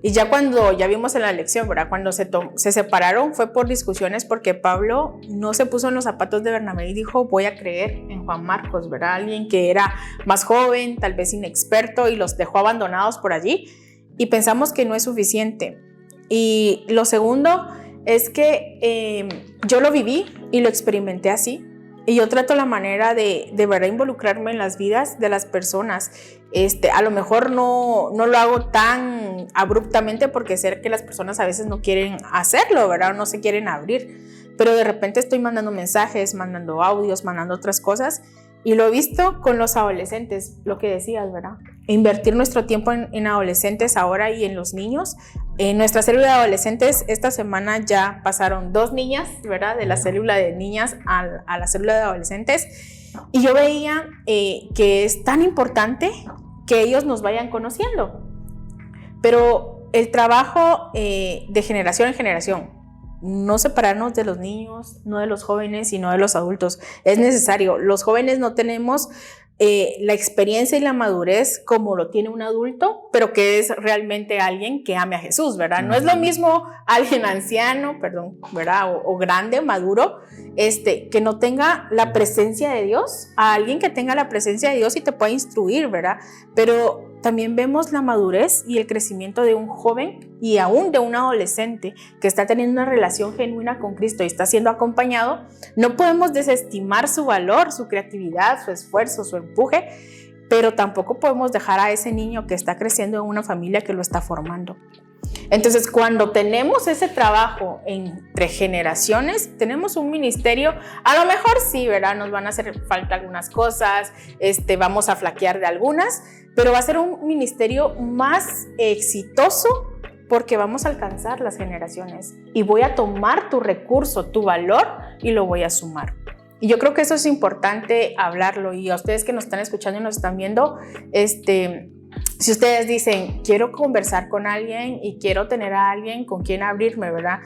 Y ya cuando, ya vimos en la lección, ¿verdad? Cuando se separaron fue por discusiones porque Pablo no se puso en los zapatos de Bernabé y dijo, voy a creer en Juan Marcos, ¿verdad? Alguien que era más joven, tal vez inexperto y los dejó abandonados por allí. Y pensamos que no es suficiente. Y lo segundo es que yo lo viví y lo experimenté así. Y yo trato la manera de verdad involucrarme en las vidas de las personas. A lo mejor no lo hago tan abruptamente porque sé que las personas a veces no quieren hacerlo, ¿verdad? O no se quieren abrir. Pero de repente estoy mandando mensajes, mandando audios, mandando otras cosas. Y lo he visto con los adolescentes, lo que decías, ¿verdad? Invertir nuestro tiempo en adolescentes ahora y en los niños. En nuestra célula de adolescentes, esta semana ya pasaron 2 niñas, ¿verdad? De la célula de niñas a la célula de adolescentes. Y yo veía que es tan importante que ellos nos vayan conociendo. Pero el trabajo de generación en generación, no separarnos de los niños, no de los jóvenes, sino de los adultos. Es necesario. Los jóvenes no tenemos la experiencia y la madurez como lo tiene un adulto, pero que es realmente alguien que ame a Jesús, ¿verdad? No es lo mismo alguien anciano, ¿verdad? O grande, maduro, que no tenga la presencia de Dios, a alguien que tenga la presencia de Dios y te pueda instruir, ¿verdad? Pero también vemos la madurez y el crecimiento de un joven y aún de un adolescente que está teniendo una relación genuina con Cristo y está siendo acompañado. No podemos desestimar su valor, su creatividad, su esfuerzo, su empuje, pero tampoco podemos dejar a ese niño que está creciendo en una familia que lo está formando. Entonces, cuando tenemos ese trabajo entre generaciones, tenemos un ministerio, a lo mejor sí, ¿verdad? Nos van a hacer falta algunas cosas, vamos a flaquear de algunas, pero va a ser un ministerio más exitoso porque vamos a alcanzar las generaciones y voy a tomar tu recurso, tu valor y lo voy a sumar. Y yo creo que eso es importante hablarlo, y a ustedes que nos están escuchando y nos están viendo, si ustedes dicen, quiero conversar con alguien y quiero tener a alguien con quien abrirme, ¿verdad?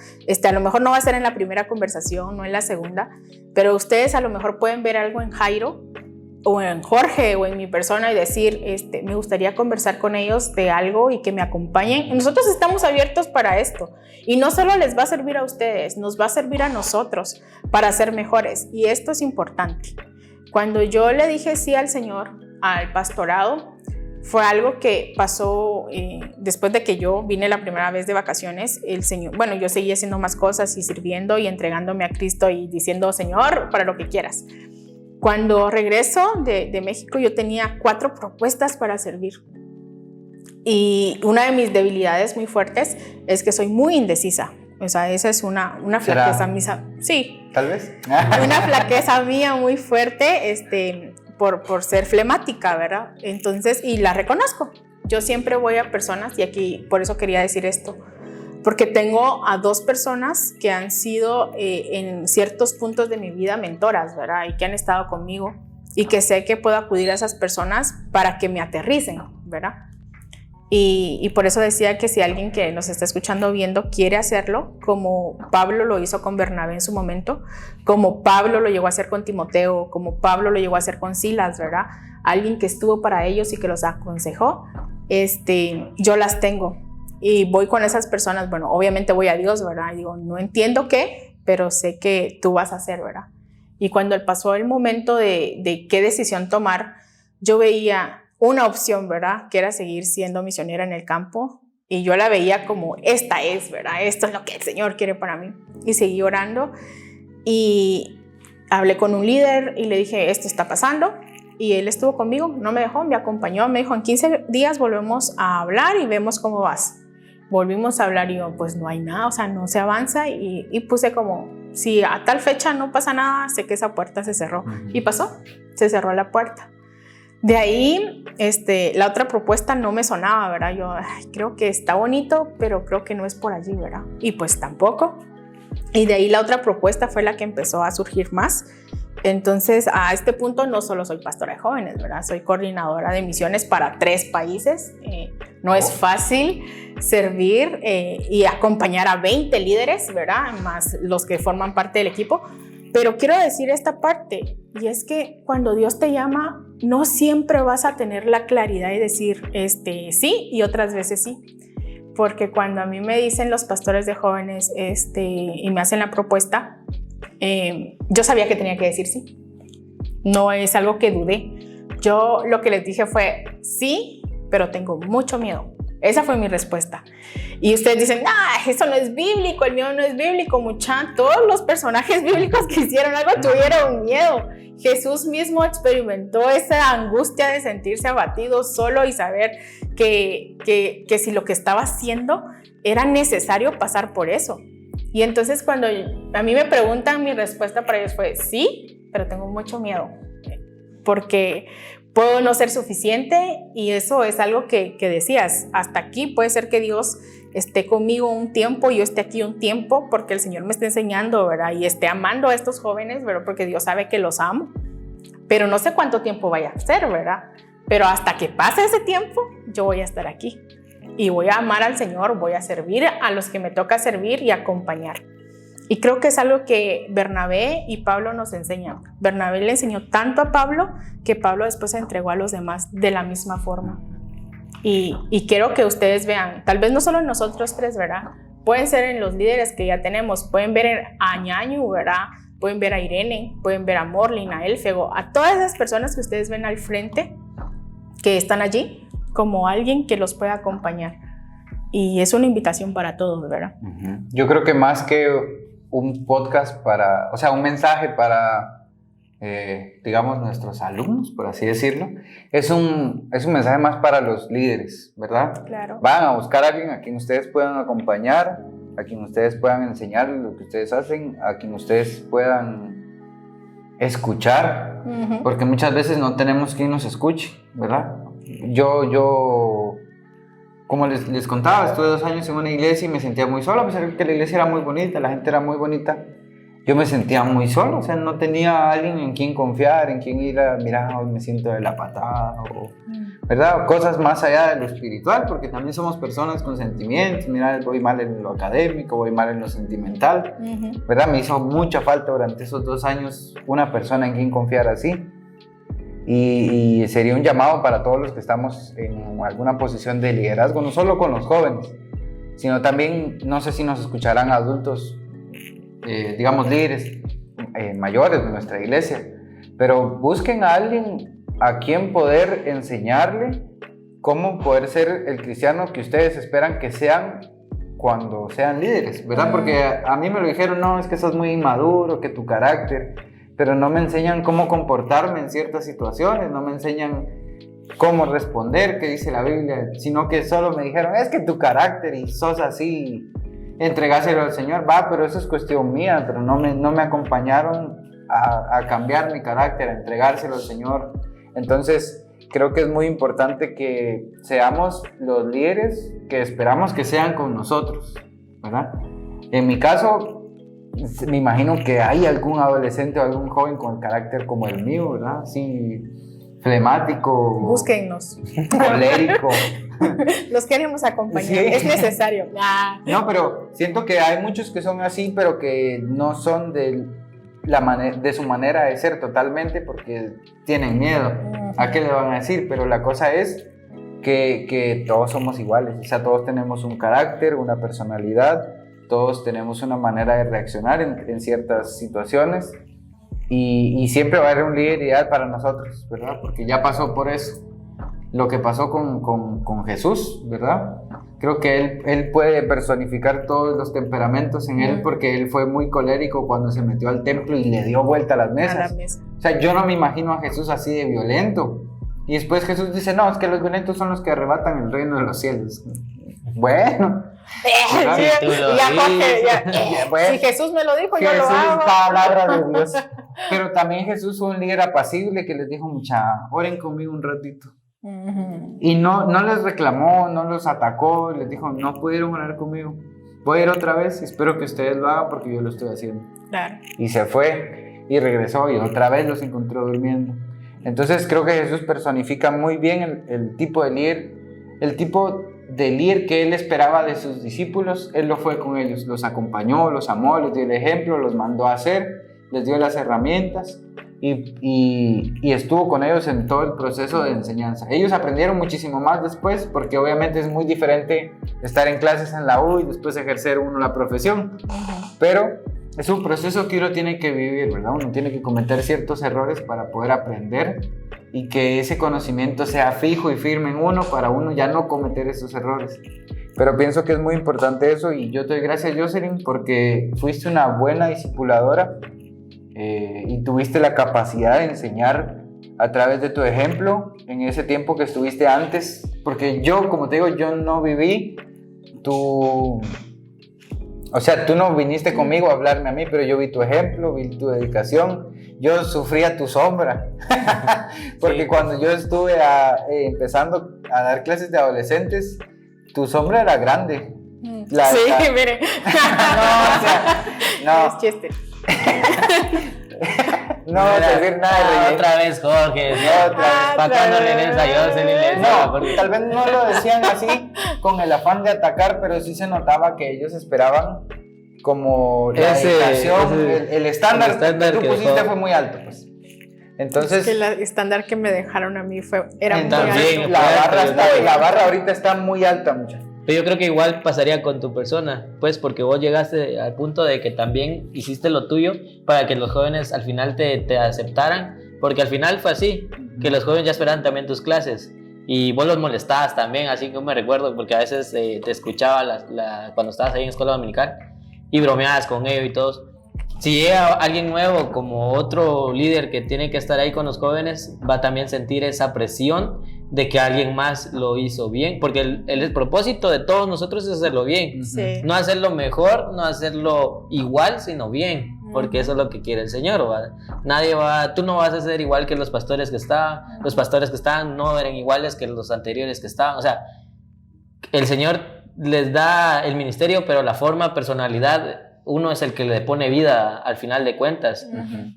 A lo mejor no va a ser en la primera conversación, no en la segunda, pero ustedes a lo mejor pueden ver algo en Jairo o en Jorge o en mi persona y decir, me gustaría conversar con ellos de algo y que me acompañen. Nosotros estamos abiertos para esto y no solo les va a servir a ustedes, nos va a servir a nosotros para ser mejores, y esto es importante. Cuando yo le dije sí al Señor, al pastorado, fue algo que pasó después de que yo vine la primera vez de vacaciones. El Señor, bueno, yo seguí haciendo más cosas y sirviendo y entregándome a Cristo y diciendo, Señor, para lo que quieras. Cuando regreso de México, yo tenía 4 propuestas para servir. Y una de mis debilidades muy fuertes es que soy muy indecisa. O sea, esa es una flaqueza mía. Sí. Tal vez. Una flaqueza mía muy fuerte, por ser flemática, ¿verdad? Entonces, y la reconozco. Yo siempre voy a personas, y aquí por eso quería decir esto, porque tengo a 2 personas que han sido en ciertos puntos de mi vida mentoras, ¿verdad? Y que han estado conmigo y que sé que puedo acudir a esas personas para que me aterricen, ¿verdad? Y por eso decía que si alguien que nos está escuchando o viendo quiere hacerlo, como Pablo lo hizo con Bernabé en su momento, como Pablo lo llegó a hacer con Timoteo, como Pablo lo llegó a hacer con Silas, ¿verdad? Alguien que estuvo para ellos y que los aconsejó, yo las tengo y voy con esas personas. Bueno, obviamente voy a Dios, ¿verdad? Y digo, no entiendo qué, pero sé que tú vas a hacer, ¿verdad? Y cuando pasó el momento de qué decisión tomar, yo veía una opción, ¿verdad? Que era seguir siendo misionera en el campo, y yo la veía como, esta es, ¿verdad? Esto es lo que el Señor quiere para mí. Y seguí orando y hablé con un líder y le dije, esto está pasando, y él estuvo conmigo, no me dejó, me acompañó, me dijo, en 15 días volvemos a hablar y vemos cómo vas. Volvimos a hablar y yo, pues no hay nada, o sea, no se avanza, y puse como, si a tal fecha no pasa nada, sé que esa puerta se cerró. Y pasó, se cerró la puerta. De ahí, la otra propuesta no me sonaba, ¿verdad? Yo creo que está bonito, pero creo que no es por allí, ¿verdad? Y pues tampoco. Y de ahí la otra propuesta fue la que empezó a surgir más. Entonces, a este punto no solo soy pastora de jóvenes, ¿verdad? Soy coordinadora de misiones para 3 países. No es fácil servir y acompañar a 20 líderes, ¿verdad? Más los que forman parte del equipo. Pero quiero decir esta parte, y es que cuando Dios te llama, no siempre vas a tener la claridad de decir sí, y otras veces sí. Porque cuando a mí me dicen los pastores de jóvenes y me hacen la propuesta, yo sabía que tenía que decir sí. No es algo que dudé. Yo lo que les dije fue sí, pero tengo mucho miedo. Esa fue mi respuesta. Y ustedes dicen, eso no es bíblico, el miedo no es bíblico, mucha. Todos los personajes bíblicos que hicieron algo tuvieron miedo. Jesús mismo experimentó esa angustia de sentirse abatido solo y saber que si lo que estaba haciendo era necesario pasar por eso. Y entonces cuando a mí me preguntan, mi respuesta para ellos fue sí, pero tengo mucho miedo porque puedo no ser suficiente, y eso es algo que decías, hasta aquí puede ser que Dios esté conmigo un tiempo, yo esté aquí un tiempo, porque el Señor me está enseñando, ¿verdad? Y esté amando a estos jóvenes, ¿verdad? Porque Dios sabe que los amo, pero no sé cuánto tiempo vaya a ser, ¿verdad? Pero hasta que pase ese tiempo, yo voy a estar aquí y voy a amar al Señor, voy a servir a los que me toca servir y acompañar. Y creo que es algo que Bernabé y Pablo nos enseñan. Bernabé le enseñó tanto a Pablo que Pablo después se entregó a los demás de la misma forma. Y quiero que ustedes vean, tal vez no solo en nosotros 3, ¿verdad? Pueden ser en los líderes que ya tenemos, pueden ver a Ñañu, ¿verdad? Pueden ver a Irene, pueden ver a Morlin, a Elfego, a todas esas personas que ustedes ven al frente, que están allí, como alguien que los pueda acompañar. Y es una invitación para todos, ¿verdad? Yo creo que más que un podcast un mensaje para, digamos, nuestros alumnos, por así decirlo, es un mensaje más para los líderes, ¿verdad? Claro. Van a buscar a alguien a quien ustedes puedan acompañar, a quien ustedes puedan enseñar lo que ustedes hacen, a quien ustedes puedan escuchar, porque muchas veces no tenemos quien nos escuche, ¿verdad? Yo como les contaba, estuve 2 años en una iglesia y me sentía muy solo, a pesar de que la iglesia era muy bonita, la gente era muy bonita. Yo me sentía muy solo, o sea, no tenía a alguien en quien confiar, en quien ir a, mira, hoy me siento de la patada, ¿verdad? Cosas más allá de lo espiritual, porque también somos personas con sentimientos, mira, voy mal en lo académico, voy mal en lo sentimental, ¿verdad? Me hizo mucha falta durante esos 2 años una persona en quien confiar así. Y sería un llamado para todos los que estamos en alguna posición de liderazgo, no solo con los jóvenes, sino también, no sé si nos escucharán adultos, digamos líderes mayores de nuestra iglesia, pero busquen a alguien a quien poder enseñarle cómo poder ser el cristiano que ustedes esperan que sean cuando sean líderes, ¿verdad? Porque a mí me lo dijeron, no, es que sos muy inmaduro, que tu carácter, pero no me enseñan cómo comportarme en ciertas situaciones, no me enseñan cómo responder, qué dice la Biblia, sino que solo me dijeron, es que tu carácter y sos así, entregáselo al Señor, va, pero eso es cuestión mía, pero no me acompañaron a cambiar mi carácter, a entregárselo al Señor. Entonces, creo que es muy importante que seamos los líderes que esperamos que sean con nosotros, ¿verdad? En mi caso, me imagino que hay algún adolescente o algún joven con carácter como el mío, ¿verdad? Sí, flemático. Búsquennos. Colérico. Los queremos acompañar, Sí. es necesario. No, pero siento que hay muchos que son así, pero que no son de su manera de ser totalmente porque tienen miedo. ¿A qué le van a decir? Pero la cosa es que todos somos iguales, o sea, todos tenemos un carácter, una personalidad, todos tenemos una manera de reaccionar en ciertas situaciones y siempre va a haber un líder ideal para nosotros, ¿verdad? Porque ya pasó por eso. Lo que pasó con Jesús, ¿verdad? Creo que él puede personificar todos los temperamentos en él porque él fue muy colérico cuando se metió al templo y le dio vuelta a las mesas. O sea, yo no me imagino a Jesús así de violento. Y después Jesús dice, no, es que los violentos son los que arrebatan el reino de los cielos. Bueno. Bueno, si Jesús me lo dijo, yo lo hago. Palabra de Dios. Pero también Jesús fue un líder apacible que les dijo, mucha, oren conmigo un ratito. Y no les reclamó, no los atacó, les dijo, no pudieron orar conmigo, voy a ir otra vez, espero que ustedes lo hagan porque yo lo estoy haciendo. Claro. Y se fue y regresó y otra vez los encontró durmiendo. Entonces creo que Jesús personifica muy bien el tipo de líder que él esperaba de sus discípulos. Él lo fue con ellos, los acompañó, los amó, les dio el ejemplo, los mandó a hacer, les dio las herramientas y estuvo con ellos en todo el proceso de enseñanza. Ellos aprendieron muchísimo más después, porque obviamente es muy diferente estar en clases en la U y después ejercer uno la profesión, pero es un proceso que uno tiene que vivir, ¿verdad? Uno tiene que cometer ciertos errores para poder aprender y que ese conocimiento sea fijo y firme en uno para uno ya no cometer esos errores. Pero pienso que es muy importante eso y yo te doy gracias, Jocelyn, porque fuiste una buena discipuladora y tuviste la capacidad de enseñar a través de tu ejemplo en ese tiempo que estuviste antes, porque yo, como te digo, yo no viví o sea, tú no viniste conmigo a hablarme a mí, pero yo vi tu ejemplo, vi tu dedicación, yo sufría tu sombra, porque sí. Cuando yo estuve empezando a dar clases de adolescentes, tu sombra era grande. Sí, mire. No. Es chiste. No vas a decir nada. Otra vez, Jorge. ¿Para cuándo le des a Jocelyn? No, porque tal vez no lo decían así con el afán de atacar, pero sí se notaba que ellos esperaban como la dedicación, el estándar que tú pusiste fue muy alto, pues. Entonces, es que el estándar que me dejaron a mí era muy alto. La barra ahorita está muy alta, muchachos. Pero yo creo que igual pasaría con tu persona, pues porque vos llegaste al punto de que también hiciste lo tuyo para que los jóvenes al final te aceptaran, porque al final fue así, que los jóvenes ya esperaban también tus clases y vos los molestabas también, así que me recuerdo, porque a veces te escuchaba cuando estabas ahí en escuela dominical y bromeabas con ellos y todos. Si llega alguien nuevo como otro líder que tiene que estar ahí con los jóvenes, va a también sentir esa presión de que alguien más lo hizo bien, porque el propósito de todos nosotros es hacerlo bien, sí. No hacerlo mejor, no hacerlo igual, sino bien, porque eso es lo que quiere el Señor, ¿va? Tú no vas a ser igual que los pastores que estaban, los pastores que estaban no eran iguales que los anteriores que estaban, o sea, el Señor les da el ministerio, pero la forma, personalidad, uno es el que le pone vida al final de cuentas,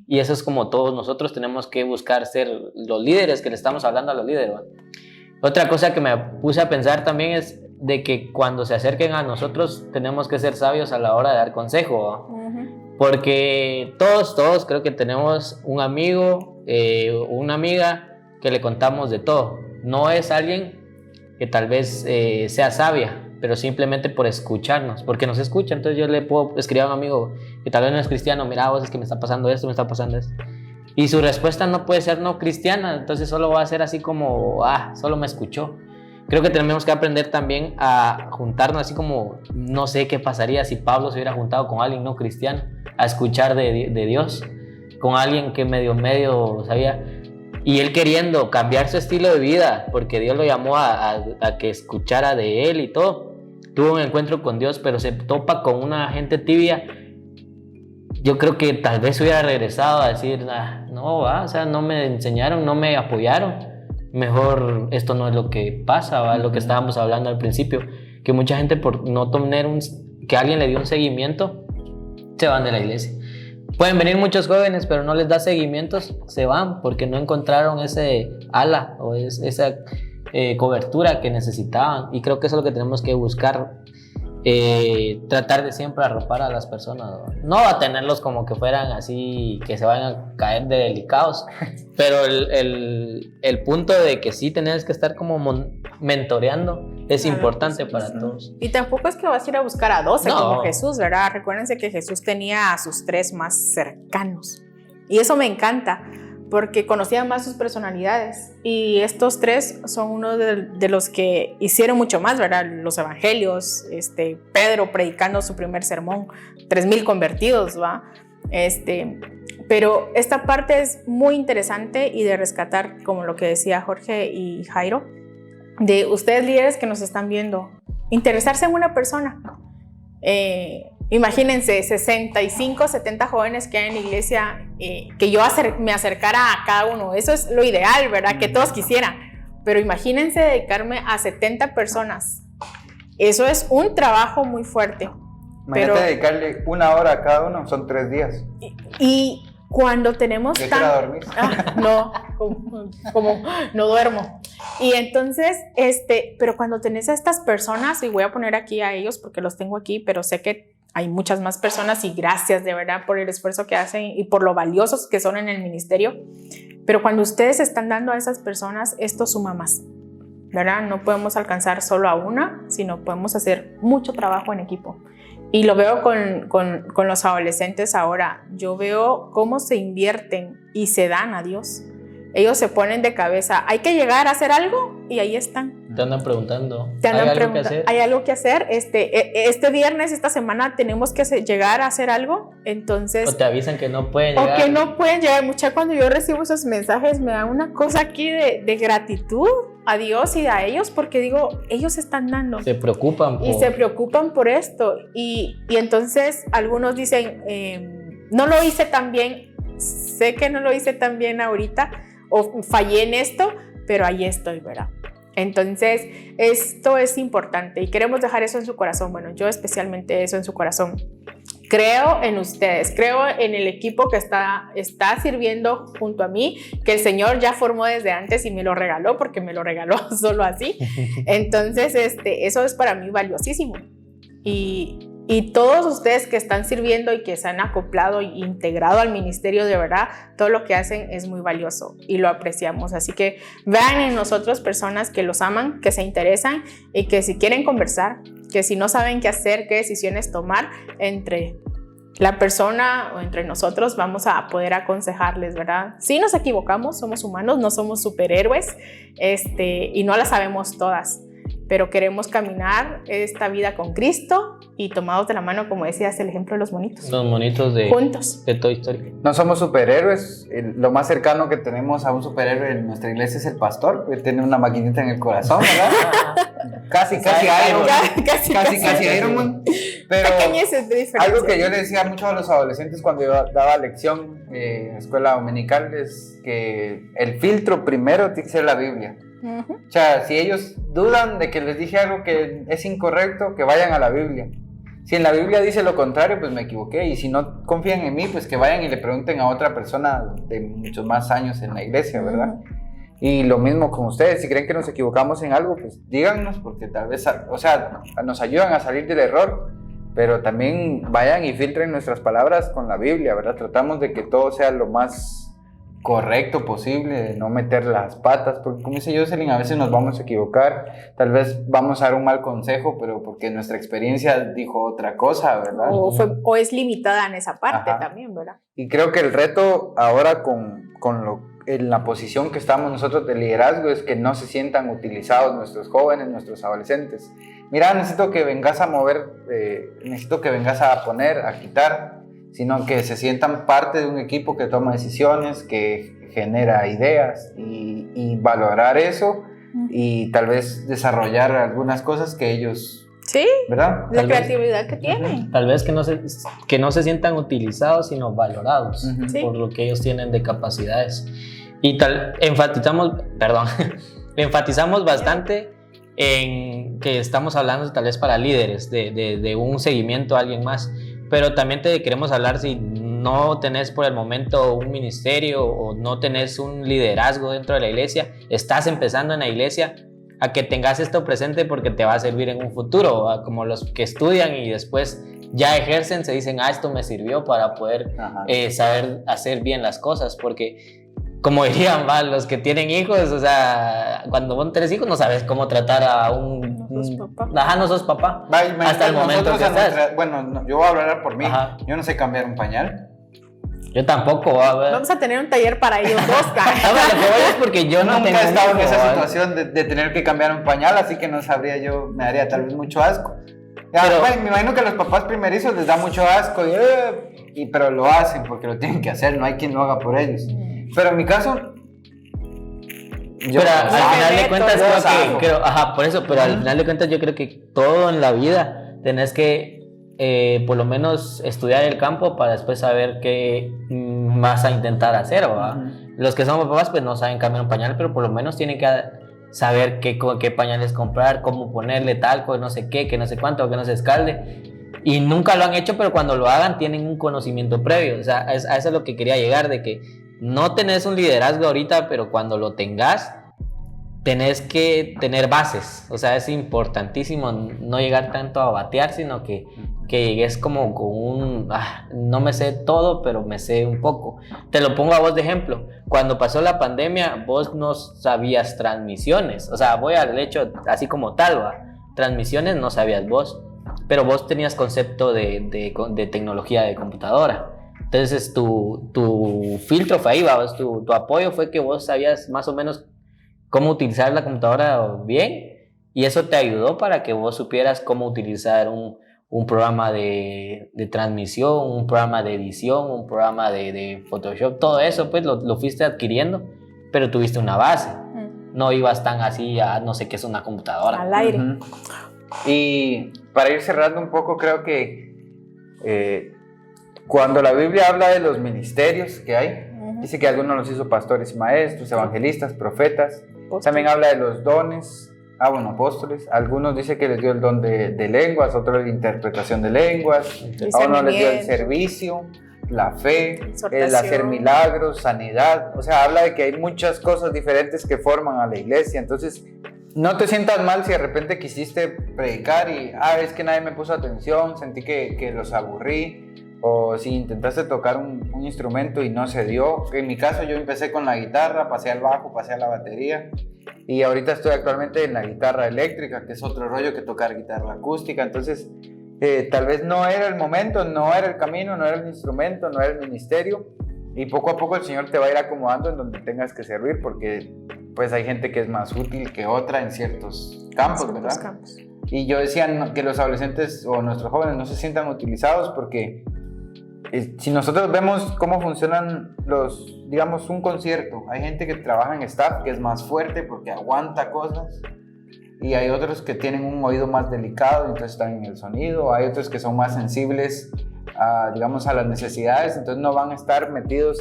y eso es como todos nosotros tenemos que buscar ser los líderes que le estamos hablando a los líderes, ¿va? Otra cosa que me puse a pensar también es de que cuando se acerquen a nosotros tenemos que ser sabios a la hora de dar consejo, ¿va? Porque todos creo que tenemos un amigo, una amiga que le contamos de todo. No es alguien que tal vez sea sabia, pero simplemente por escucharnos, porque nos escucha. Entonces yo le puedo escribir a un amigo que tal vez no es cristiano, mira vos, es que me está pasando esto, y su respuesta no puede ser no cristiana, entonces solo va a ser así como, solo me escuchó. creo que tenemos que aprender también a juntarnos, así como no sé qué pasaría si Pablo se hubiera juntado con alguien no cristiano a escuchar de Dios, con alguien que medio sabía, y él queriendo cambiar su estilo de vida porque Dios lo llamó a que escuchara de él y todo. Tuvo un encuentro con Dios, pero se topa con una gente tibia. Yo creo que tal vez hubiera regresado a decir, no, o sea, no me enseñaron, no me apoyaron, mejor esto no es lo que pasa, ¿va? Lo que estábamos hablando al principio, que mucha gente por no tener que alguien le dio un seguimiento, se van de la iglesia. Pueden venir muchos jóvenes, pero no les da seguimientos, se van porque no encontraron ese ala o esa cobertura que necesitaban, y creo que eso es lo que tenemos que buscar. Tratar de siempre arropar a las personas, no a tenerlos como que fueran así, que se vayan a caer de delicados, pero el punto de que sí tenés que estar como mentoreando es importante para todos. Y tampoco es que vas a ir a buscar a 12 No. como Jesús, ¿verdad? Recuérdense que Jesús tenía a sus 3 más cercanos, y eso me encanta porque conocían más sus personalidades, y estos 3 son uno de los que hicieron mucho más, ¿verdad? Los evangelios, Pedro predicando su primer sermón, 3,000 convertidos, ¿va? Pero esta parte es muy interesante y de rescatar, como lo que decía Jorge y Jairo, de ustedes líderes que nos están viendo, interesarse en una persona. Imagínense 65, 70 jóvenes que hay en la iglesia, que yo me acercara a cada uno. Eso es lo ideal, ¿verdad? Que todos quisieran. Pero imagínense dedicarme a 70 personas. Eso es un trabajo muy fuerte. Imagínate dedicarle 1 hora a cada uno, son 3 días. Y cuando tenemos Yo quiero dormir. no, como no duermo. Y entonces, pero cuando tenés a estas personas, y voy a poner aquí a ellos porque los tengo aquí, pero sé que hay muchas más personas, y gracias de verdad por el esfuerzo que hacen y por lo valiosos que son en el ministerio. Pero cuando ustedes están dando a esas personas, esto suma más, ¿verdad? No podemos alcanzar solo a una, sino podemos hacer mucho trabajo en equipo. Y lo veo con los adolescentes ahora. Yo veo cómo se invierten y se dan a Dios. Ellos se ponen de cabeza, hay que llegar a hacer algo, y ahí están. Te andan preguntando, ¿Hay algo que hacer? Este viernes, esta semana, tenemos que llegar a hacer algo. Entonces, o te avisan que no pueden llegar. O que no pueden llegar. Mucha, cuando yo recibo esos mensajes, me da una cosa aquí de gratitud a Dios y a ellos, porque digo, ellos están dando. Se preocupan. Y se preocupan por esto. Y entonces, algunos dicen, no lo hice tan bien, sé que no lo hice tan bien ahorita, o fallé en esto, pero ahí estoy, ¿verdad? Entonces, esto es importante y queremos dejar eso en su corazón. Bueno, yo especialmente eso en su corazón. Creo en ustedes, creo en el equipo que está sirviendo junto a mí, que el Señor ya formó desde antes y me lo regaló, porque me lo regaló solo así. Entonces, eso es para mí valiosísimo. Y todos ustedes que están sirviendo y que se han acoplado e integrado al ministerio, de verdad, todo lo que hacen es muy valioso y lo apreciamos. Así que vean en nosotros personas que los aman, que se interesan, y que si quieren conversar, que si no saben qué hacer, qué decisiones tomar, entre la persona o entre nosotros vamos a poder aconsejarles, ¿verdad? Sí nos equivocamos, somos humanos, no somos superhéroes, y no las sabemos todas, pero queremos caminar esta vida con Cristo y tomados de la mano, como decías, el ejemplo de los monitos. Los monitos juntos. De Toy Story. No somos superhéroes. Lo más cercano que tenemos a un superhéroe en nuestra iglesia es el pastor. Él tiene una maquinita en el corazón, ¿verdad? casi Iron Man. Casi Iron Man. Pero algo que yo le decía mucho a los adolescentes cuando yo daba lección en escuela dominical es que el filtro primero tiene que ser la Biblia. Uh-huh. O sea, si ellos dudan de que les dije algo que es incorrecto, que vayan a la Biblia. Si en la Biblia dice lo contrario, pues me equivoqué. Y si no confían en mí, pues que vayan y le pregunten a otra persona de muchos más años en la iglesia, ¿verdad? Y lo mismo con ustedes. Si creen que nos equivocamos en algo, pues díganos, porque tal vez, o sea, nos ayudan a salir del error. Pero también vayan y filtren nuestras palabras con la Biblia, ¿verdad? Tratamos de que todo sea lo más correcto posible, de no meter las patas, porque como dice Jocelyn, a veces nos vamos a equivocar, tal vez vamos a dar un mal consejo, pero porque nuestra experiencia dijo otra cosa, ¿verdad? O es limitada en esa parte. Ajá. También, ¿verdad? Y creo que el reto ahora en la posición que estamos nosotros de liderazgo es que no se sientan utilizados nuestros jóvenes, nuestros adolescentes. Mira, necesito que vengas a mover, necesito que vengas a poner, a quitar, sino que se sientan parte de un equipo que toma decisiones, que genera ideas y valorar eso y tal vez desarrollar algunas cosas que ellos... Sí, ¿verdad? la creatividad que tienen. Tal vez que no se sientan utilizados, sino valorados Sí. por lo que ellos tienen de capacidades. Y enfatizamos bastante en que estamos hablando tal vez para líderes de un seguimiento a alguien más, pero también te queremos hablar si no tenés por el momento un ministerio o no tenés un liderazgo dentro de la iglesia, estás empezando en la iglesia, a que tengas esto presente porque te va a servir en un futuro, como los que estudian y después ya ejercen, se dicen, esto me sirvió para poder saber hacer bien las cosas, porque como dirían los que tienen hijos, o sea, cuando vos tenés hijos no sabes cómo tratar a no sos papá. Hasta el momento que estás. Bueno, yo voy a hablar por mí. Ajá. Yo no sé cambiar un pañal. Yo tampoco, Vamos a tener un taller para ellos dos, lo que voy es porque yo no nunca tengo he estado en hijo, esa situación de tener que cambiar un pañal, así que no sabría yo, me daría tal vez mucho asco. Pero, me imagino que a los papás primerizos les da mucho asco, pero lo hacen porque lo tienen que hacer, no hay quien lo haga por ellos. Pero en mi caso... Pero al final de cuentas al final de cuentas yo creo que todo en la vida tenés que por lo menos estudiar el campo para después saber qué vas a intentar hacer, ¿verdad? Los que son papás pues no saben cambiar un pañal, pero por lo menos tienen que saber qué pañales comprar, cómo ponerle talco, no sé qué, que no sé cuánto, que no se escalde, y nunca lo han hecho, pero cuando lo hagan tienen un conocimiento previo. O sea, a eso es lo que quería llegar, de que no tenés un liderazgo ahorita, pero cuando lo tengas tenés que tener bases. O sea, es importantísimo no llegar tanto a batear, sino que llegues como con un no me sé todo, pero me sé un poco. Te lo pongo a vos de ejemplo. Cuando pasó la pandemia, vos no sabías transmisiones. O sea, voy al hecho así como tal, transmisiones no sabías vos, pero vos tenías concepto de tecnología de computadora. Entonces tu filtro fue ahí, tu apoyo fue que vos sabías más o menos cómo utilizar la computadora bien, y eso te ayudó para que vos supieras cómo utilizar un programa de transmisión, un programa de edición, un programa de Photoshop. Todo eso pues lo fuiste adquiriendo, pero tuviste una base. No ibas tan así a no sé qué es una computadora. Al aire. Y para ir cerrando un poco, creo que cuando la Biblia habla de los ministerios que hay, dice que algunos los hizo pastores y maestros, evangelistas, profetas. También habla de los dones, apóstoles. Algunos dice que les dio el don de lenguas, otros de interpretación de lenguas, a uno les dio el servicio, la fe, el hacer milagros, sanidad. O sea, habla de que hay muchas cosas diferentes que forman a la iglesia. Entonces, no te sientas mal si de repente quisiste predicar y es que nadie me puso atención, sentí que los aburrí. O si intentaste tocar un instrumento y no se dio. En mi caso yo empecé con la guitarra, pasé al bajo, pasé a la batería, y ahorita estoy actualmente en la guitarra eléctrica, que es otro rollo que tocar guitarra acústica. Entonces tal vez no era el momento, no era el camino, no era el instrumento, no era el ministerio, y poco a poco el Señor te va a ir acomodando en donde tengas que servir, porque pues hay gente que es más útil que otra en ciertos campos, ¿verdad? Y yo decía que los adolescentes o nuestros jóvenes no se sientan utilizados, porque si nosotros vemos cómo funcionan digamos, un concierto, hay gente que trabaja en staff que es más fuerte porque aguanta cosas, y hay otros que tienen un oído más delicado, entonces están en el sonido. Hay otros que son más sensibles digamos, a las necesidades, entonces no van a estar metidos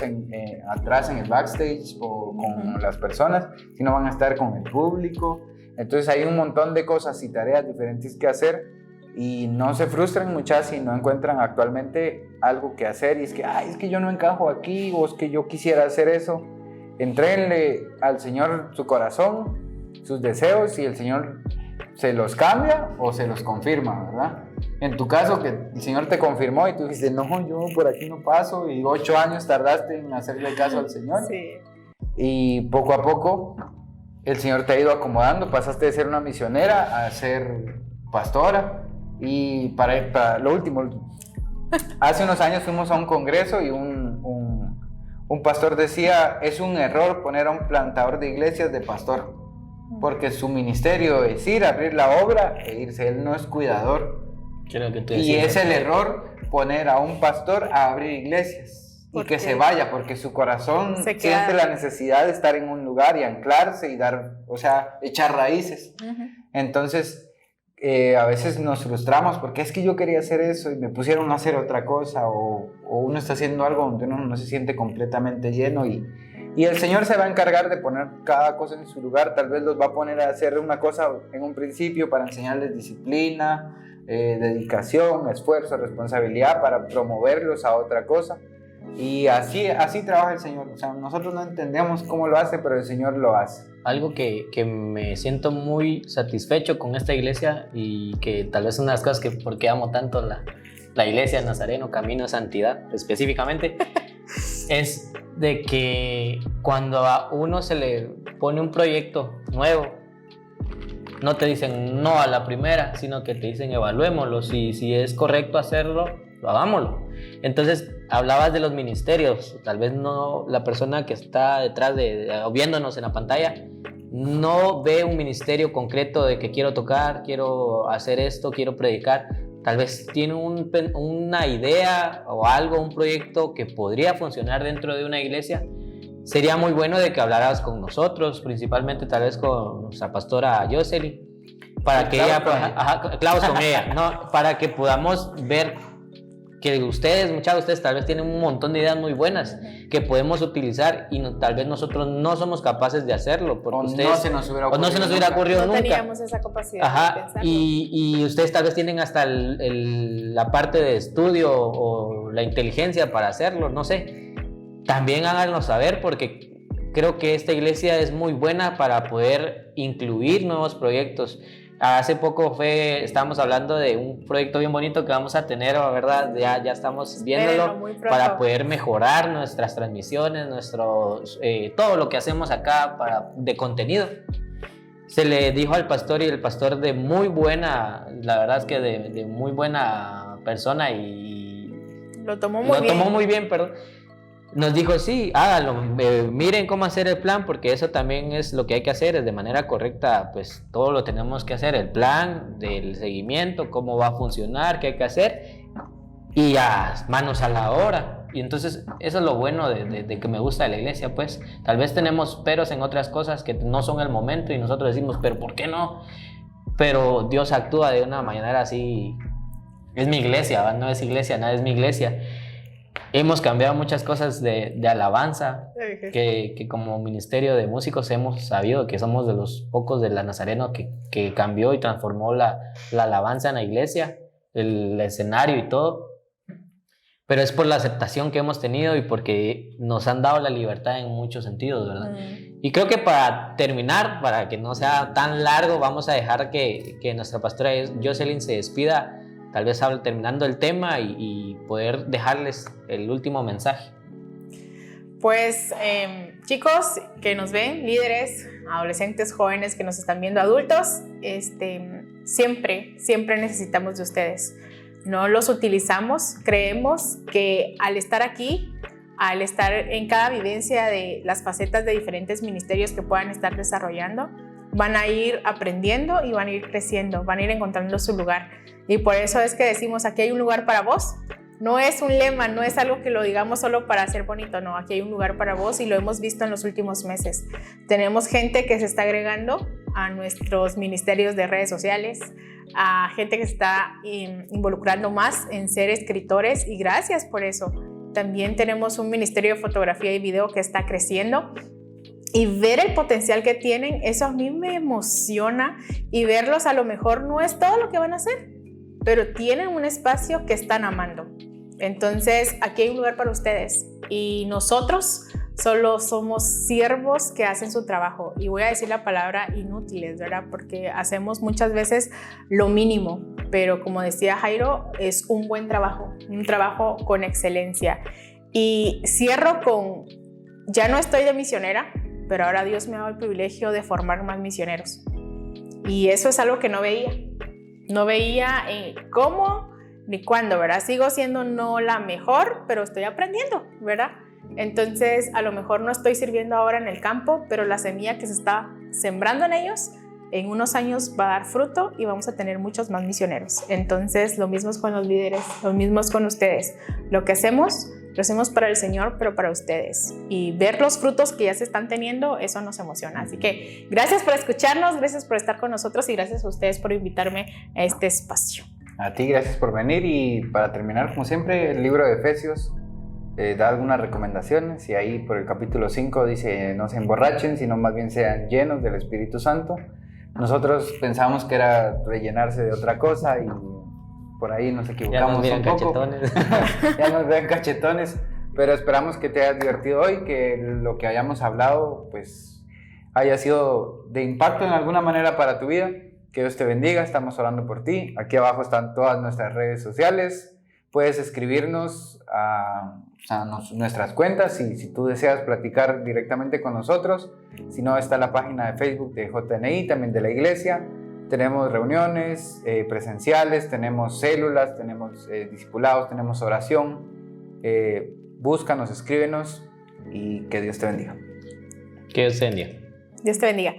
atrás en el backstage o con las personas, sino van a estar con el público. Entonces hay un montón de cosas y tareas diferentes que hacer. Y no se frustren muchas si no encuentran actualmente algo que hacer y es que yo no encajo aquí, o es que yo quisiera hacer eso. Entréguenle al Señor su corazón, sus deseos, y el Señor se los cambia o se los confirma, ¿verdad? En tu caso, que el Señor te confirmó y tú dijiste, no, yo por aquí no paso, y 8 años tardaste en hacerle caso al Señor. Sí. Y poco a poco el Señor te ha ido acomodando, pasaste de ser una misionera a ser pastora. Y para lo último, hace unos años fuimos a un congreso y un un pastor decía, es un error poner a un plantador de iglesias de pastor, porque su ministerio es ir a abrir la obra e irse, él no es cuidador. Y es el error poner a un pastor a abrir iglesias y que se vaya, porque su corazón siente la necesidad de estar en un lugar y anclarse y dar, o sea, echar raíces. Entonces, a veces nos frustramos porque es que yo quería hacer eso y me pusieron a hacer otra cosa, o uno está haciendo algo donde uno no se siente completamente lleno y el Señor se va a encargar de poner cada cosa en su lugar. Tal vez los va a poner a hacer una cosa en un principio para enseñarles disciplina, dedicación, esfuerzo, responsabilidad, para promoverlos a otra cosa. Y así trabaja el Señor. O sea, nosotros no entendemos cómo lo hace, pero el Señor lo hace. Algo que me siento muy satisfecho con esta iglesia, y que tal vez una de las cosas que por qué amo tanto la iglesia Nazareno Camino de Santidad específicamente, es de que cuando a uno se le pone un proyecto nuevo, no te dicen no a la primera, sino que te dicen evaluémoslo, si es correcto hacerlo, hagámoslo. Entonces, hablabas de los ministerios, tal vez no la persona que está detrás o viéndonos en la pantalla no ve un ministerio concreto de que quiero tocar, quiero hacer esto, quiero predicar. Tal vez tiene una idea o algo, un proyecto que podría funcionar dentro de una iglesia. Sería muy bueno de que hablaras con nosotros, principalmente tal vez con nuestra pastora Jocelyn, para que ella, Klaus con ella, ¿no? Para que podamos ver que ustedes, muchos de ustedes tal vez tienen un montón de ideas muy buenas que podemos utilizar y tal vez nosotros no somos capaces de hacerlo, porque no se nos hubiera ocurrido nunca. No teníamos esa capacidad de pensarlo. Y ustedes tal vez tienen hasta la parte de estudio o la inteligencia para hacerlo, no sé. También háganlo saber, porque creo que esta iglesia es muy buena para poder incluir nuevos proyectos. Hace poco estábamos hablando de un proyecto bien bonito que vamos a tener, ¿verdad? Ya estamos viéndolo, para poder mejorar nuestras transmisiones, todo lo que hacemos acá de contenido. Se le dijo al pastor, y el pastor de muy buena, la verdad es que de muy buena persona, y lo tomó muy bien, perdón. Nos dijo, sí, háganlo, miren cómo hacer el plan, porque eso también es lo que hay que hacer, es de manera correcta, pues todo lo tenemos que hacer, el plan del seguimiento, cómo va a funcionar, qué hay que hacer, y ya, manos a la obra. Y entonces eso es lo bueno de que me gusta de la iglesia, pues tal vez tenemos peros en otras cosas que no son el momento, y nosotros decimos, pero ¿por qué no? Pero Dios actúa de una manera así. Es mi iglesia, no es iglesia, nada, es mi iglesia. Hemos cambiado muchas cosas de alabanza, que como ministerio de músicos hemos sabido que somos de los pocos de la Nazareno que cambió y transformó la alabanza en la iglesia, el escenario y todo. Pero es por la aceptación que hemos tenido y porque nos han dado la libertad en muchos sentidos, ¿verdad? Y creo que para terminar, para que no sea tan largo, vamos a dejar que nuestra pastora Jocelyn se despida, tal vez terminando el tema, y poder dejarles el último mensaje. Pues chicos que nos ven, líderes, adolescentes, jóvenes que nos están viendo, adultos, siempre necesitamos de ustedes. No los utilizamos, creemos que al estar aquí, al estar en cada vivencia de las facetas de diferentes ministerios que puedan estar desarrollando, van a ir aprendiendo y van a ir creciendo, van a ir encontrando su lugar. Y por eso es que decimos, aquí hay un lugar para vos. No es un lema, no es algo que lo digamos solo para ser bonito, no, aquí hay un lugar para vos, y lo hemos visto en los últimos meses. Tenemos gente que se está agregando a nuestros ministerios de redes sociales, a gente que se está involucrando más en ser escritores, y gracias por eso. También tenemos un ministerio de fotografía y video que está creciendo, y ver el potencial que tienen, eso a mí me emociona, y verlos a lo mejor no es todo lo que van a hacer, pero tienen un espacio que están amando. Entonces aquí hay un lugar para ustedes, y nosotros solo somos siervos que hacen su trabajo, y voy a decir la palabra inútiles, ¿verdad? Porque hacemos muchas veces lo mínimo, pero como decía Jairo, es un buen trabajo, un trabajo con excelencia. Y cierro con, ya no estoy de misionera, pero ahora Dios me ha dado el privilegio de formar más misioneros, y eso es algo que no veía cómo ni cuándo, ¿verdad? Sigo siendo no la mejor, pero estoy aprendiendo, ¿verdad? Entonces, a lo mejor no estoy sirviendo ahora en el campo, pero la semilla que se está sembrando en ellos, en unos años va a dar fruto y vamos a tener muchos más misioneros. Entonces, lo mismo es con los líderes, lo mismo es con ustedes. Lo que hacemos, lo hacemos para el Señor, pero para ustedes. Y ver los frutos que ya se están teniendo, eso nos emociona. Así que gracias por escucharnos, gracias por estar con nosotros y gracias a ustedes por invitarme a este espacio. A ti, gracias por venir. Y para terminar, como siempre, el libro de Efesios da algunas recomendaciones y ahí por el capítulo 5 dice: no se emborrachen, sino más bien sean llenos del Espíritu Santo. Nosotros pensamos que era rellenarse de otra cosa y por ahí nos equivocamos un poco. Cachetones. Ya nos ven cachetones, pero esperamos que te hayas divertido hoy, que lo que hayamos hablado pues haya sido de impacto en alguna manera para tu vida. Que Dios te bendiga, estamos orando por ti. Aquí abajo están todas nuestras redes sociales. Puedes escribirnos a nuestras cuentas y si tú deseas platicar directamente con nosotros. Si no, está la página de Facebook de JNI, también de la iglesia. Tenemos reuniones presenciales, tenemos células, tenemos discipulados, tenemos oración. Búscanos, escríbenos y que Dios te bendiga. Que Dios te bendiga. Dios te bendiga.